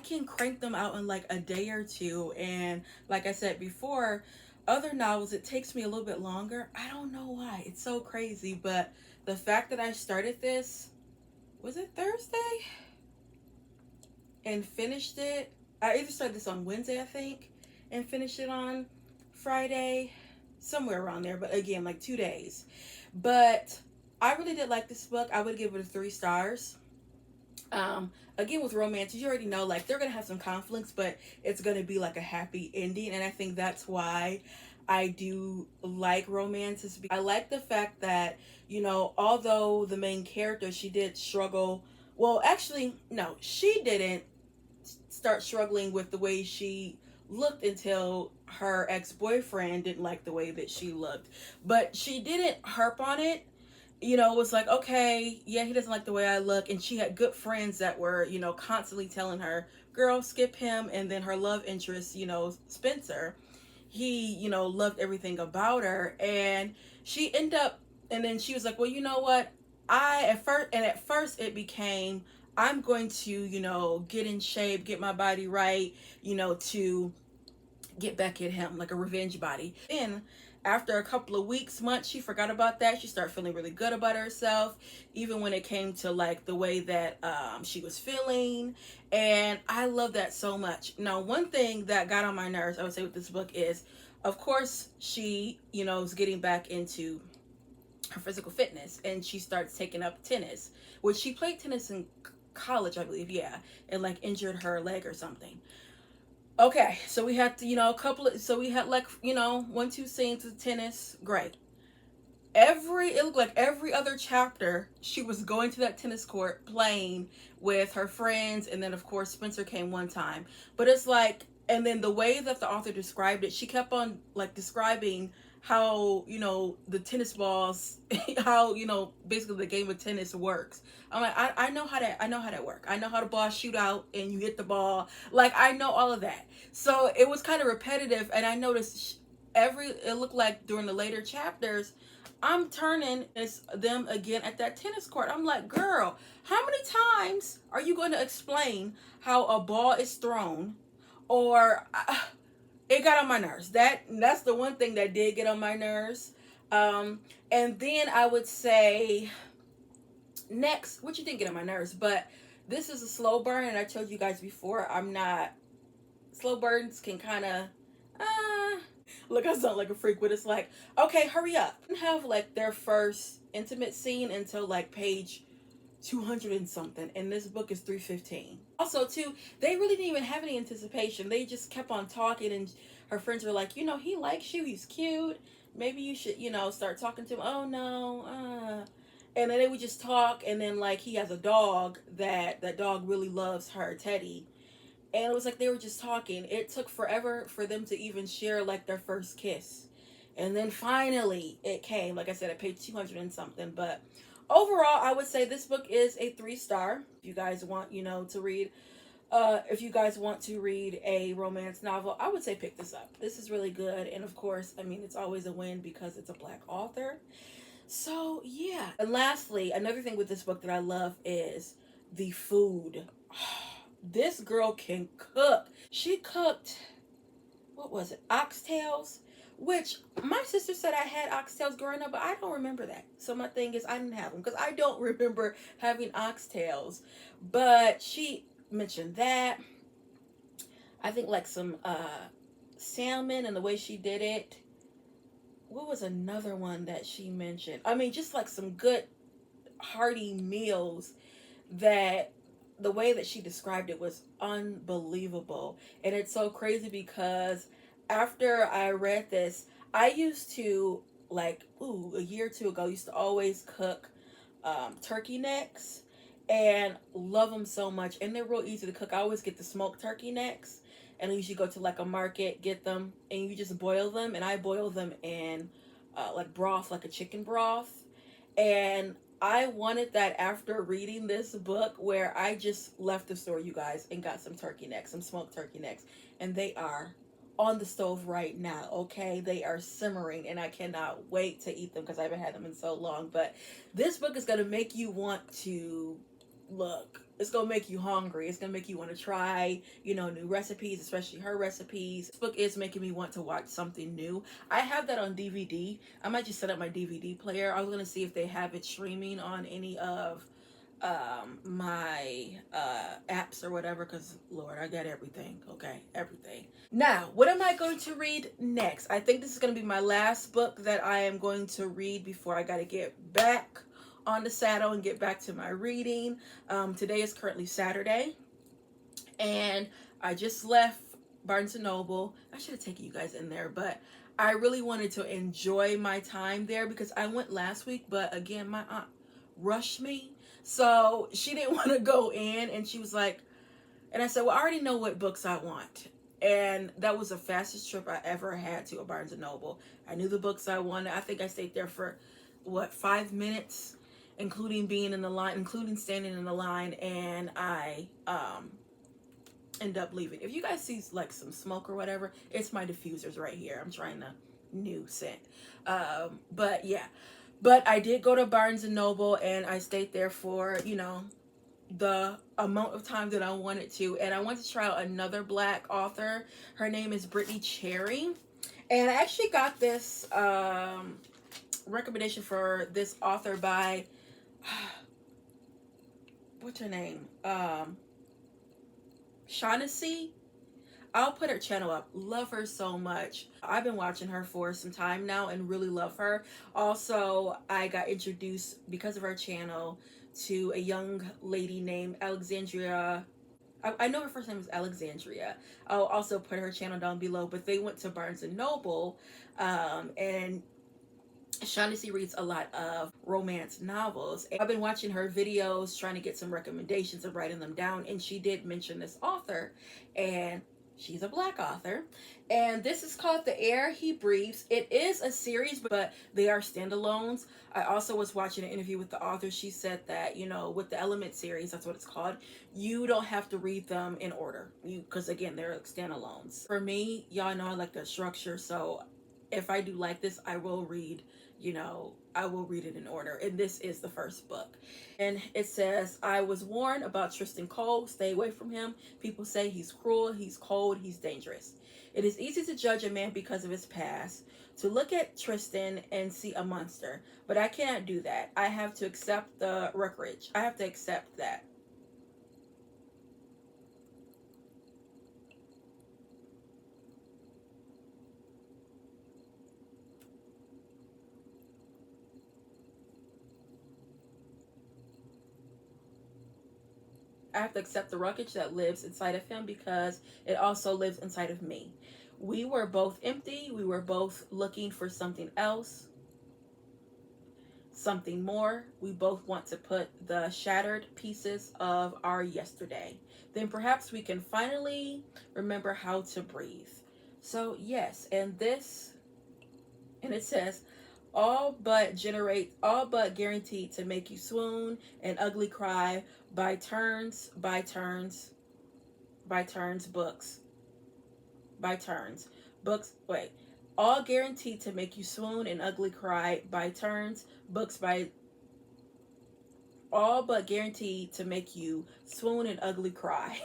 can crank them out in like a day or two. And like I said before, other novels, it takes me a little bit longer. I don't know why. It's so crazy. But the fact that I started this, was it Thursday? And finished it. I either started this on Wednesday, I think, and finished it on Friday, somewhere around there. But again, like 2 days. But I really did like this book. I would give it a 3 stars. Again, with romance, you already know like they're gonna have some conflicts, but it's gonna be like a happy ending, and I think that's why I do like romances. I like the fact that, you know, although the main character, she did struggle. Well, actually, no, she didn't start struggling with the way she looked until her ex-boyfriend didn't like the way that she looked, but she didn't harp on it. You know, it was like, okay, yeah, he doesn't like the way I look. And she had good friends that were, you know, constantly telling her, girl, skip him. And then her love interest, you know, Spencer, he, you know, loved everything about her. And she ended up, and then she was like, well, you know what, at first it became, I'm going to, you know, get in shape, get my body right, you know, to get back at him, like a revenge body. Then after a couple of weeks, months, she forgot about that. She started feeling really good about herself, even when it came to like the way that she was feeling. And I love that so much. Now, one thing that got on my nerves, I would say, with this book is, of course, she, you know, is getting back into her physical fitness, and she starts taking up tennis, which she played tennis in college, I believe, yeah, and like injured her leg or something. Okay, so we had to, you know, so we had like, you know, 1, 2 scenes of tennis. Great. It looked like every other chapter, she was going to that tennis court playing with her friends. And then, of course, Spencer came one time. But it's like, and then the way that the author described it, she kept on like describing how, you know, the tennis balls, how, you know, basically the game of tennis works. I'm like, I know how that work. I know how the ball shoot out and you hit the ball. Like, I know all of that. So it was kind of repetitive. And I noticed it looked like during the later chapters, I'm turning them again at that tennis court. I'm like, girl, how many times are you going to explain how a ball is thrown? Or it got on my nerves. That's the one thing that did get on my nerves. And then I would say next, which you didn't get on my nerves, but this is a slow burn, and I told you guys before, I'm not. Slow burns can kind of. Look, I sound like a freak, but it's like, okay, hurry up. Didn't have like their first intimate scene until like page 200 and something, and this book is 315. Also, too, they really didn't even have any anticipation. They just kept on talking, and her friends were like, you know, he likes you, he's cute. Maybe you should, you know, start talking to him. Oh no, and then they would just talk, and then like he has a dog that dog really loves her, Teddy, and it was like they were just talking. It took forever for them to even share like their first kiss. And then finally it came, like I said, at page 200 and something. But overall, I would say this book is a 3 star. If you guys want, you know, to read, if you guys want to read a romance novel, I would say pick this up. This is really good. And of course, I mean, it's always a win because it's a Black author. So yeah. And lastly, another thing with this book that I love is the food. This girl can cook. She cooked, what was it, oxtails, which my sister said I had oxtails growing up, but I don't remember that. So my thing is, I didn't have them because I don't remember having oxtails. But she mentioned that. I think like some salmon and the way she did it. What was another one that she mentioned? I mean, just like some good hearty meals that the way that she described it was unbelievable. And it's so crazy because after I read this, I used to, like, a year or two ago, used to always cook turkey necks and love them so much. And they're real easy to cook. I always get the smoked turkey necks, and I usually go to like a market, get them, and you just boil them. And I boil them in like broth, like a chicken broth. And I wanted that after reading this book, where I just left the store, you guys, and got some turkey necks, some smoked turkey necks, and they are on the stove right now. Okay, they are simmering, and I cannot wait to eat them because I haven't had them in so long. But this book is gonna make you want to look. It's gonna make you hungry. It's gonna make you want to try, new recipes, especially her recipes. This book is making me want to watch something new. I have that on DVD. I might just set up my DVD player. I was gonna see if they have it streaming on any of my apps or whatever, because Lord, I got everything. Okay, everything. Now, what am I going to read next? I think this is going to be my last book that I am going to read before I got to get back on the saddle and get back to my reading. Today is currently Saturday, and I just left Barnes and Noble. I should have taken you guys in there, but I really wanted to enjoy my time there because I went last week, but again, my aunt rushed me. So she didn't want to go in, and she was like, and I said, well, I already know what books I want. And that was the fastest trip I ever had to a Barnes and Noble. I knew the books I wanted. I think I stayed there for 5 minutes, including being in the line, including standing in the line, and I end up leaving. If you guys see like some smoke or whatever, it's my diffusers right here. I'm trying to new scent. But yeah. But I did go to Barnes and Noble, and I stayed there for, the amount of time that I wanted to. And I wanted to try out another Black author. Her name is Brittany Cherry. And I actually got this recommendation for this author by, what's her name? Shaughnessy. I'll put her channel up. Love her so much. I've been watching her for some time now and really love her. Also, I got introduced because of her channel to a young lady named Alexandria. I know her first name is Alexandria. I'll also put her channel down below, but they went to Barnes and Noble, and Shaughnessy reads a lot of romance novels. I've been watching her videos, trying to get some recommendations and writing them down, and she did mention this author, and she's a Black author, and this is called The Air He Breathes. It is a series, but they are standalones. I also was watching an interview with the author. She said that, with the Element series, that's what it's called, you don't have to read them in order, because again, they're standalones. For me, y'all know I like the structure, so if I do like this, I will read it in order. And this is the first book. And it says, I was warned about Tristan Cole. Stay away from him. People say he's cruel, he's cold, he's dangerous. It is easy to judge a man because of his past, to look at Tristan and see a monster. But I cannot do that. I have to accept the wreckage. I have to accept that. I have to accept the wreckage that lives inside of him because it also lives inside of me. We were both empty. We were both looking for something else, something more. We both want to put the shattered pieces of our yesterday. Then perhaps we can finally remember how to breathe. So, yes, and it says, all but guaranteed to make you swoon and ugly cry by turns, books, wait, all guaranteed to make you swoon and ugly cry by turns, books by, all but guaranteed to make you swoon and ugly cry.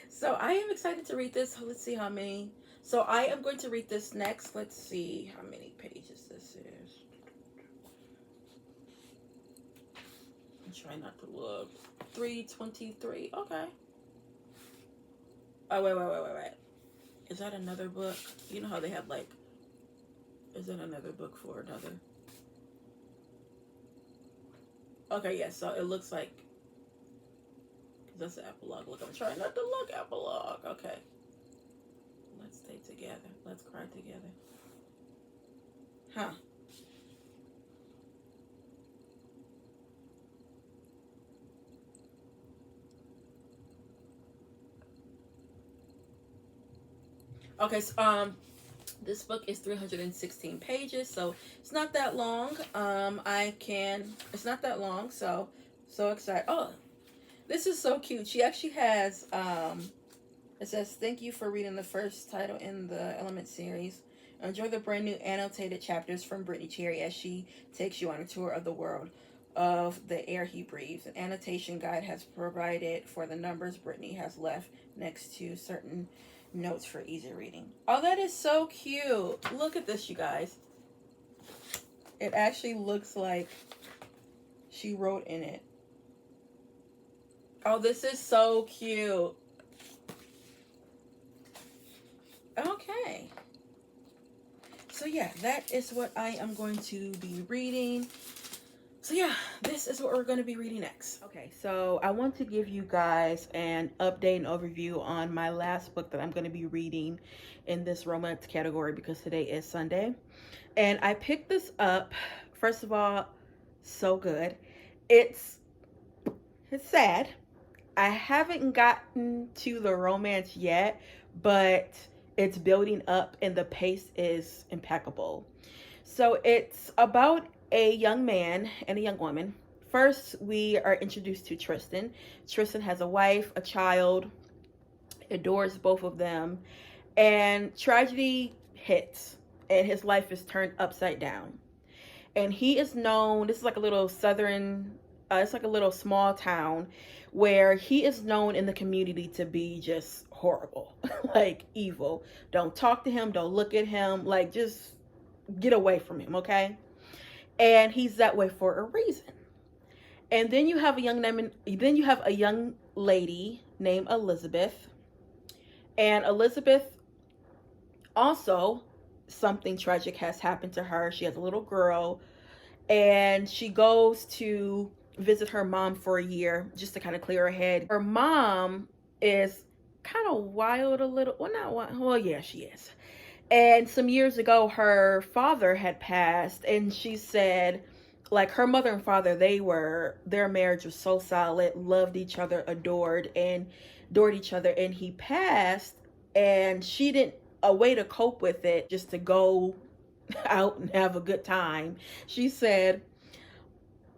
So I am excited to read this. Let's see how many. So I am going to read this next. Let's see how many pages this is. I'm trying not to look. 323. Okay. Oh, wait. Is that another book? You know how they have like, is that another book for another? Okay, yeah, so it looks like, because that's the epilogue. Look, I'm trying not to look epilogue. Okay. Let's stay together. Let's cry together. Huh. Okay, so, This book is 316 pages, so it's not that long. It's not that long, so excited. Oh, this is so cute. She actually has, it says, thank you for reading the first title in the Element series. Enjoy the brand new annotated chapters from Brittany Cherry as she takes you on a tour of the world of the air he breathes. An annotation guide has provided for the numbers Brittany has left next to certain notes for easy reading. Oh, that is so cute. Look at this, you guys. It actually looks like she wrote in it. Oh, this is so cute. Okay. So yeah, that is what I am going to be reading. So yeah, this is what we're going to be reading next. Okay, so I want to give you guys an update and overview on my last book that I'm going to be reading in this romance category because today is Sunday. And I picked this up, first of all, so good. It's sad. I haven't gotten to the romance yet, but it's building up and the pace is impeccable. So it's about a young man and a young woman. First, we are introduced to Tristan. Tristan has a wife, a child, adores both of them, and tragedy hits and his life is turned upside down. And he is known, this is like a little it's like a little small town where he is known in the community to be just horrible, like evil. Don't talk to him, don't look at him, like just get away from him, okay? And he's that way for a reason. And then you have a young lady named Elizabeth. And Elizabeth, also something tragic has happened to her. She has a little girl and she goes to visit her mom for a year just to kind of clear her head. Her mom is kind of wild a little. Well, not wild. Well, yeah, she is. And some years ago, her father had passed, and she said, like, her mother and father, their marriage was so solid, loved each other, adored each other, and he passed, and she didn't, a way to cope with it, just to go out and have a good time. She said,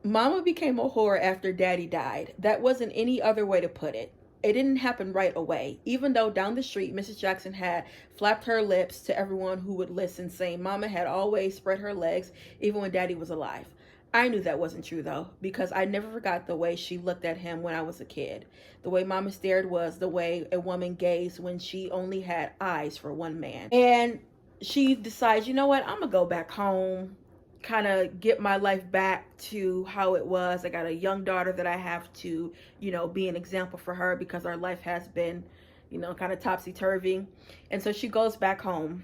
Mama became a whore after Daddy died. That wasn't any other way to put it. It didn't happen right away, even though down the street, Mrs. Jackson had flapped her lips to everyone who would listen, saying Mama had always spread her legs, even when Daddy was alive. I knew that wasn't true, though, because I never forgot the way she looked at him when I was a kid. The way Mama stared was the way a woman gazed when she only had eyes for one man. And she decides, you know what, I'm going to go back home, kind of get my life back to how it was. I got a young daughter that I have to, be an example for her because our life has been, kind of topsy-turvy. And so she goes back home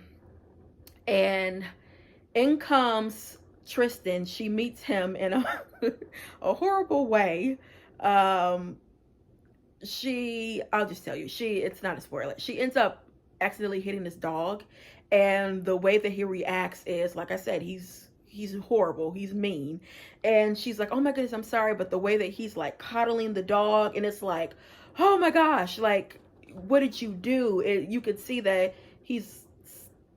and in comes Tristan. She meets him in a horrible way. I'll just tell you, it's not a spoiler. She ends up accidentally hitting this dog, and the way that he reacts is, like I said, he's horrible, he's mean. And she's like, oh my goodness, I'm sorry. But the way that he's like coddling the dog, and it's like, oh my gosh, like, what did you do? You could see that he's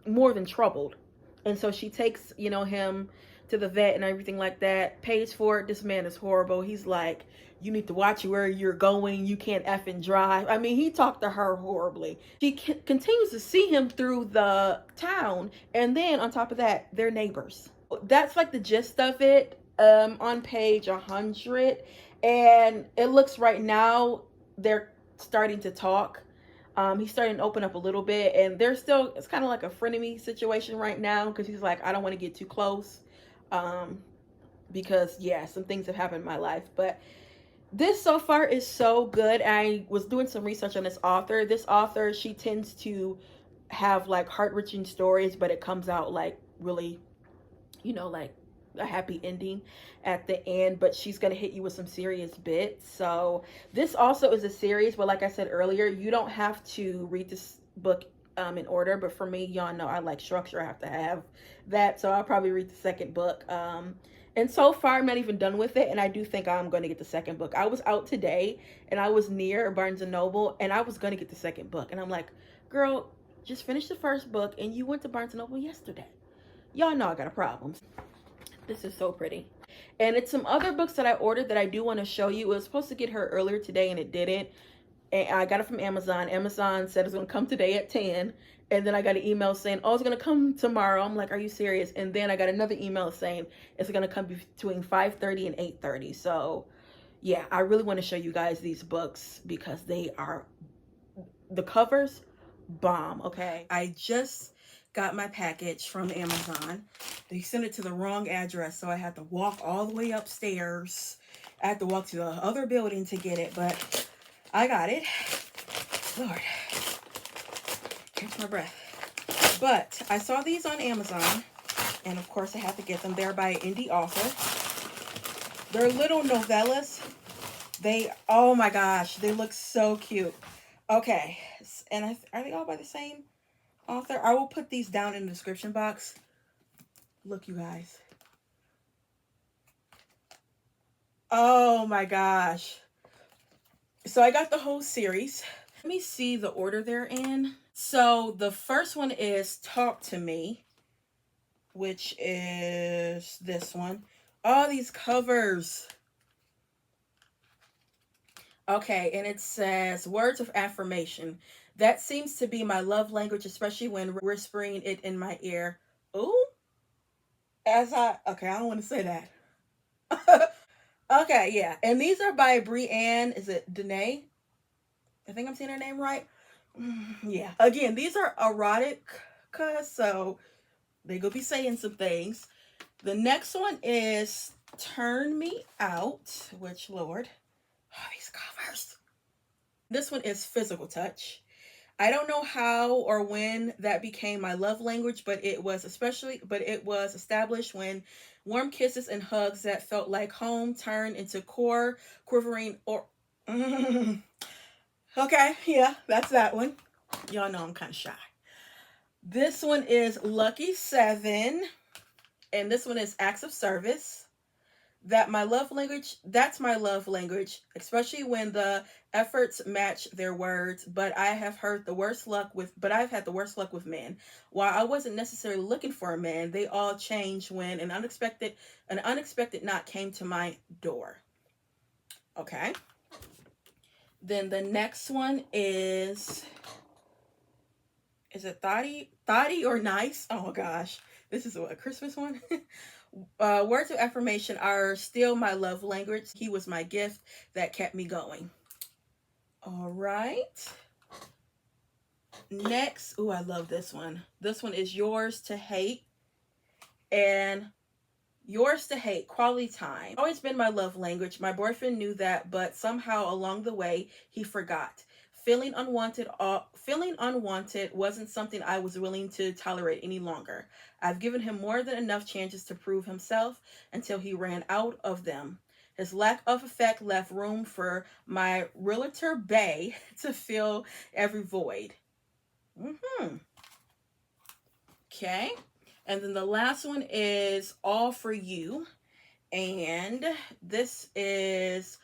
more than troubled. And so she takes, him to the vet and everything like that, pays for it. This man is horrible. He's like, you need to watch where you're going. You can't effing drive. I mean, he talked to her horribly. She continues to see him through the town. And then on top of that, they're neighbors. That's like the gist of it, on page 100. And it looks right now they're starting to talk. He's starting to open up a little bit, and it's kind of like a frenemy situation right now, because he's like, I don't want to get too close, because yeah, some things have happened in my life. But this so far is so good. I was doing some research on this author. This author, she tends to have like heart-wrenching stories, but it comes out like really, like a happy ending at the end, but she's going to hit you with some serious bits. So this also is a series, but like I said earlier, you don't have to read this book in order. But for me, y'all know I like structure. I have to have that. So I'll probably read the second book. And so far, I'm not even done with it. And I do think I'm going to get the second book. I was out today and I was near Barnes & Noble and I was going to get the second book. And I'm like, girl, just finished the first book and you went to Barnes & Noble yesterday. Y'all know I got a problem. This is so pretty. And it's some other books that I ordered that I do want to show you. It was supposed to get her earlier today and it didn't. And I got it from Amazon. Amazon said it's going to come today at 10. And then I got an email saying, oh, it's going to come tomorrow. I'm like, are you serious? And then I got another email saying it's going to come between 5:30 and 8:30. So yeah, I really want to show you guys these books because they are, the covers, bomb. Okay, I just got my package from Amazon. They sent it to the wrong address, so I had to walk all the way upstairs. I had to walk to the other building to get it, but I got it. Lord, catch my breath. But I saw these on Amazon, and of course I had to get them. They're by an indie author. They're little novellas. They, oh my gosh, they look so cute. Okay, and are they all by the same author? I will put these down in the description box. Look, you guys. Oh my gosh. So I got the whole series. Let me see the order they're in. So the first one is Talk to Me, which is this one. All these covers. Okay, and it says words of affirmation. That seems to be my love language, especially when whispering it in my ear. Ooh. Okay, I don't want to say that. Okay, yeah. And these are by Brianne, is it Danae? I think I'm saying her name right. Yeah. Again, these are erotic, so they go be saying some things. The next one is Turn Me Out, which, Lord, oh, these covers. This one is Physical Touch. I don't know how or when that became my love language, but it was established when warm kisses and hugs that felt like home turned into core quivering or okay, yeah, that's that one. Y'all know I'm kind of shy. This one is Lucky 7, and this one is Acts of Service. That's my love language, especially when the efforts match their words. But I've had the worst luck with men. While I wasn't necessarily looking for a man, they all changed when an unexpected knock came to my door. Okay. Then the next one is it Thotty or Nice? Oh gosh. This is a Christmas one. Words of affirmation are still my love language. He was my gift that kept me going. All right. Next, oh, I love this one. This one is Yours to Hate. And Yours to Hate, quality time. Always been my love language. My boyfriend knew that, but somehow along the way, he forgot. Feeling unwanted wasn't something I was willing to tolerate any longer. I've given him more than enough chances to prove himself until he ran out of them. His lack of effect left room for my realtor bae to fill every void. Okay. And then the last one is All for You. And this is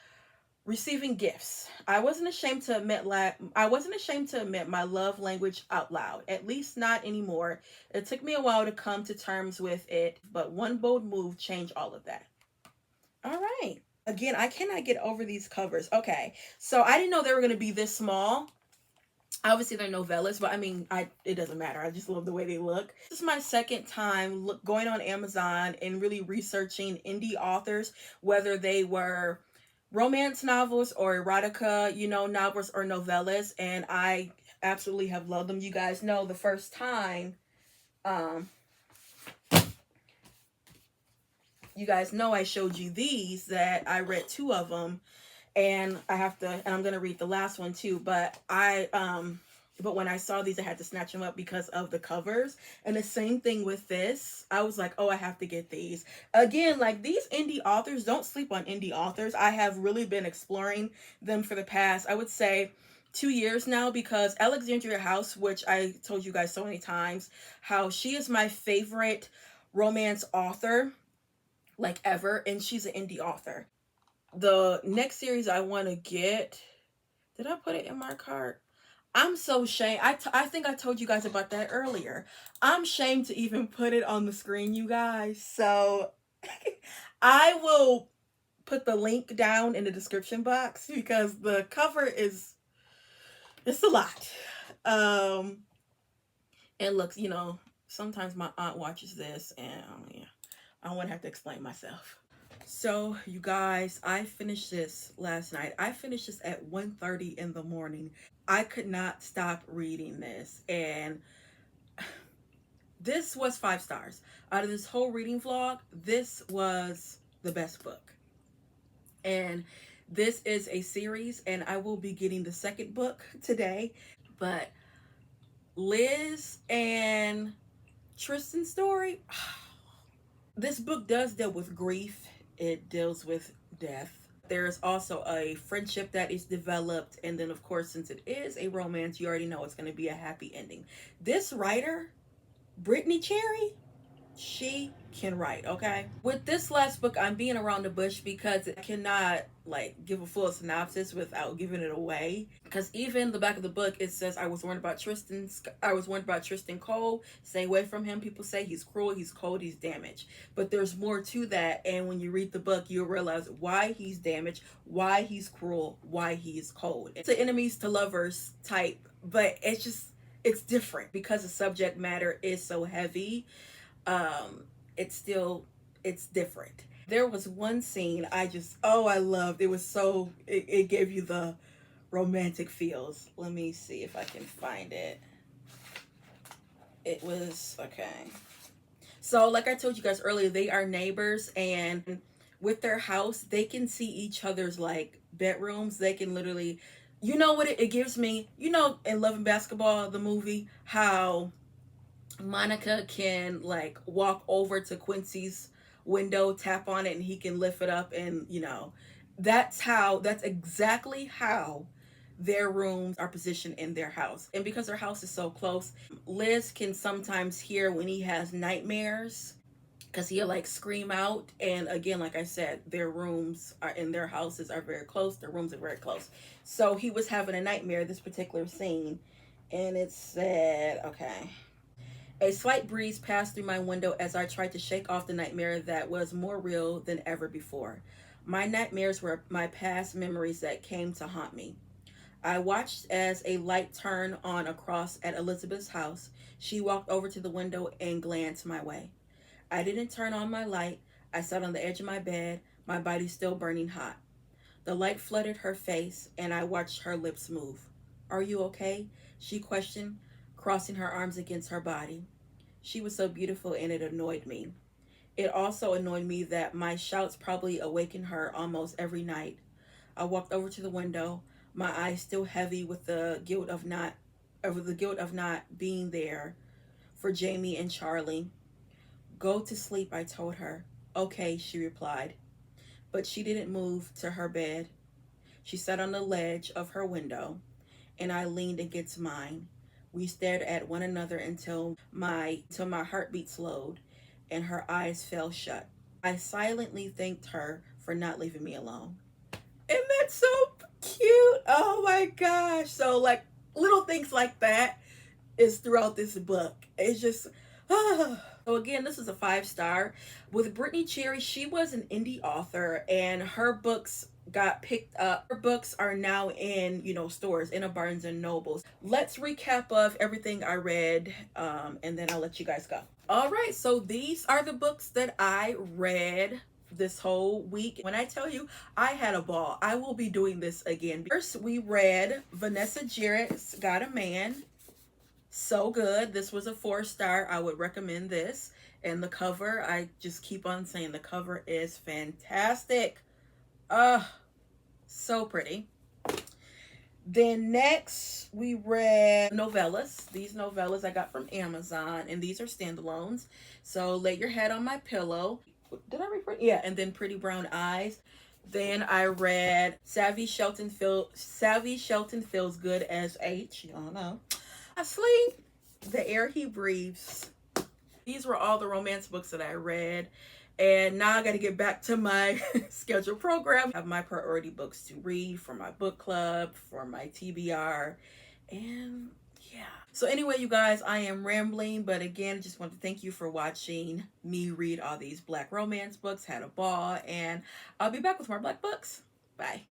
receiving gifts. I wasn't ashamed to admit my love language out loud. At least not anymore. It took me a while to come to terms with it, but one bold move changed all of that. All right. Again, I cannot get over these covers. Okay. So I didn't know they were going to be this small. Obviously they're novellas, but I mean, it doesn't matter. I just love the way they look. This is my second time going on Amazon and really researching indie authors, whether they were romance novels or erotica, novels or novellas, and I absolutely have loved them. You guys know the first time, you guys know I showed you these, that I read 2 of them, and I'm going to read the last one too, but but when I saw these, I had to snatch them up because of the covers. And the same thing with this. I was like, oh, I have to get these. Again, like, these indie authors, don't sleep on indie authors. I have really been exploring them for the past, I would say, 2 years now, because Alexandria House, which I told you guys so many times, how she is my favorite romance author, like, ever. And she's an indie author. The next series I want to get, did I put it in my cart? I'm so shamed. I think I told you guys about that earlier. I'm shamed to even put it on the screen, you guys. So I will put the link down in the description box because the cover is, it's a lot. Um and look, you know, sometimes my aunt watches this and yeah, I won't have to explain myself. So you guys, I finished this last night. I finished this at 1:30 in the morning. I could not stop reading this, and this was 5 stars. Out of this whole reading vlog, this was the best book. And this is a series, and I will be getting the second book today. But Liz and Tristan's story, this book does deal with grief, it deals with death. There's also a friendship that is developed, and then, of course, since it is a romance, you already know it's going to be a happy ending. This writer, Brittany Cherry, she can write, okay? With this last book, I'm being around the bush because I cannot like give a full synopsis without giving it away. Because even the back of the book, it says I was warned about Tristan Cole. Stay away from him. People say he's cruel, he's cold, he's damaged. But there's more to that, and when you read the book, you'll realize why he's damaged, why he's cruel, why he's cold. It's an enemies to lovers type, but it's different because the subject matter is so heavy. It's different. There was one scene I loved. It was so, it gave you the romantic feels. Let me see if I can find it. It was okay. So like I told you guys earlier, they are neighbors, and with their house they can see each other's like bedrooms. They can literally, you know what it gives me, you know, in Love and Basketball, the movie, how Monica can like walk over to Quincy's window, tap on it, and he can lift it up, and you know, that's exactly how their rooms are positioned in their house. And because their house is so close, Liz can sometimes hear when he has nightmares because he'll like scream out. And again, like I said, their rooms are in their houses are very close, their rooms are very close. So he was having a nightmare, this particular scene, and it said, okay, a slight breeze passed through my window as I tried to shake off the nightmare that was more real than ever before. My nightmares were my past memories that came to haunt me. I watched as a light turned on across at Elizabeth's house. She walked over to the window and glanced my way. I didn't turn on my light. I sat on the edge of my bed, my body still burning hot. The light flooded her face, and I watched her lips move. Are you okay? She questioned, crossing her arms against her body. She was so beautiful, and it annoyed me. It also annoyed me that my shouts probably awakened her almost every night. I walked over to the window, my eyes still heavy with the guilt of not being there for Jamie and Charlie. Go to sleep, I told her. Okay, she replied. But she didn't move to her bed. She sat on the ledge of her window, and I leaned against mine. We stared at one another until my heartbeat slowed and her eyes fell shut. I silently thanked her for not leaving me alone. And that's so cute. Oh my gosh. So like little things like that is throughout this book. It's just So again, this is a 5 star. With Brittany Cherry, she was an indie author, and her books got picked up. Her books are now in, you know, stores, in a Barnes and Nobles. Let's recap of everything I read, and then I'll let you guys go. All right, so these are the books that I read this whole week. When I tell you I had a ball, I will be doing this again. First, we read Vanessa Jarrett's Got a Man. So good. This was a 4 star. I would recommend this. And the cover, I just keep on saying the cover is fantastic. So pretty. Then next we read novellas. These novellas I got from Amazon, and these are standalones. So Lay Your Head on My Pillow. Did I read? Yeah, and then Pretty Brown Eyes. Then I read Savvy Shelton Feels Good as H. Y'all know. Sleep, The Air He Breathes. These were all the romance books that I read. And now I got to get back to my scheduled program. I have my priority books to read for my book club, for my TBR. And yeah. So anyway, you guys, I am rambling, but again, just want to thank you for watching me read all these Black romance books. Had a ball, and I'll be back with more Black books. Bye.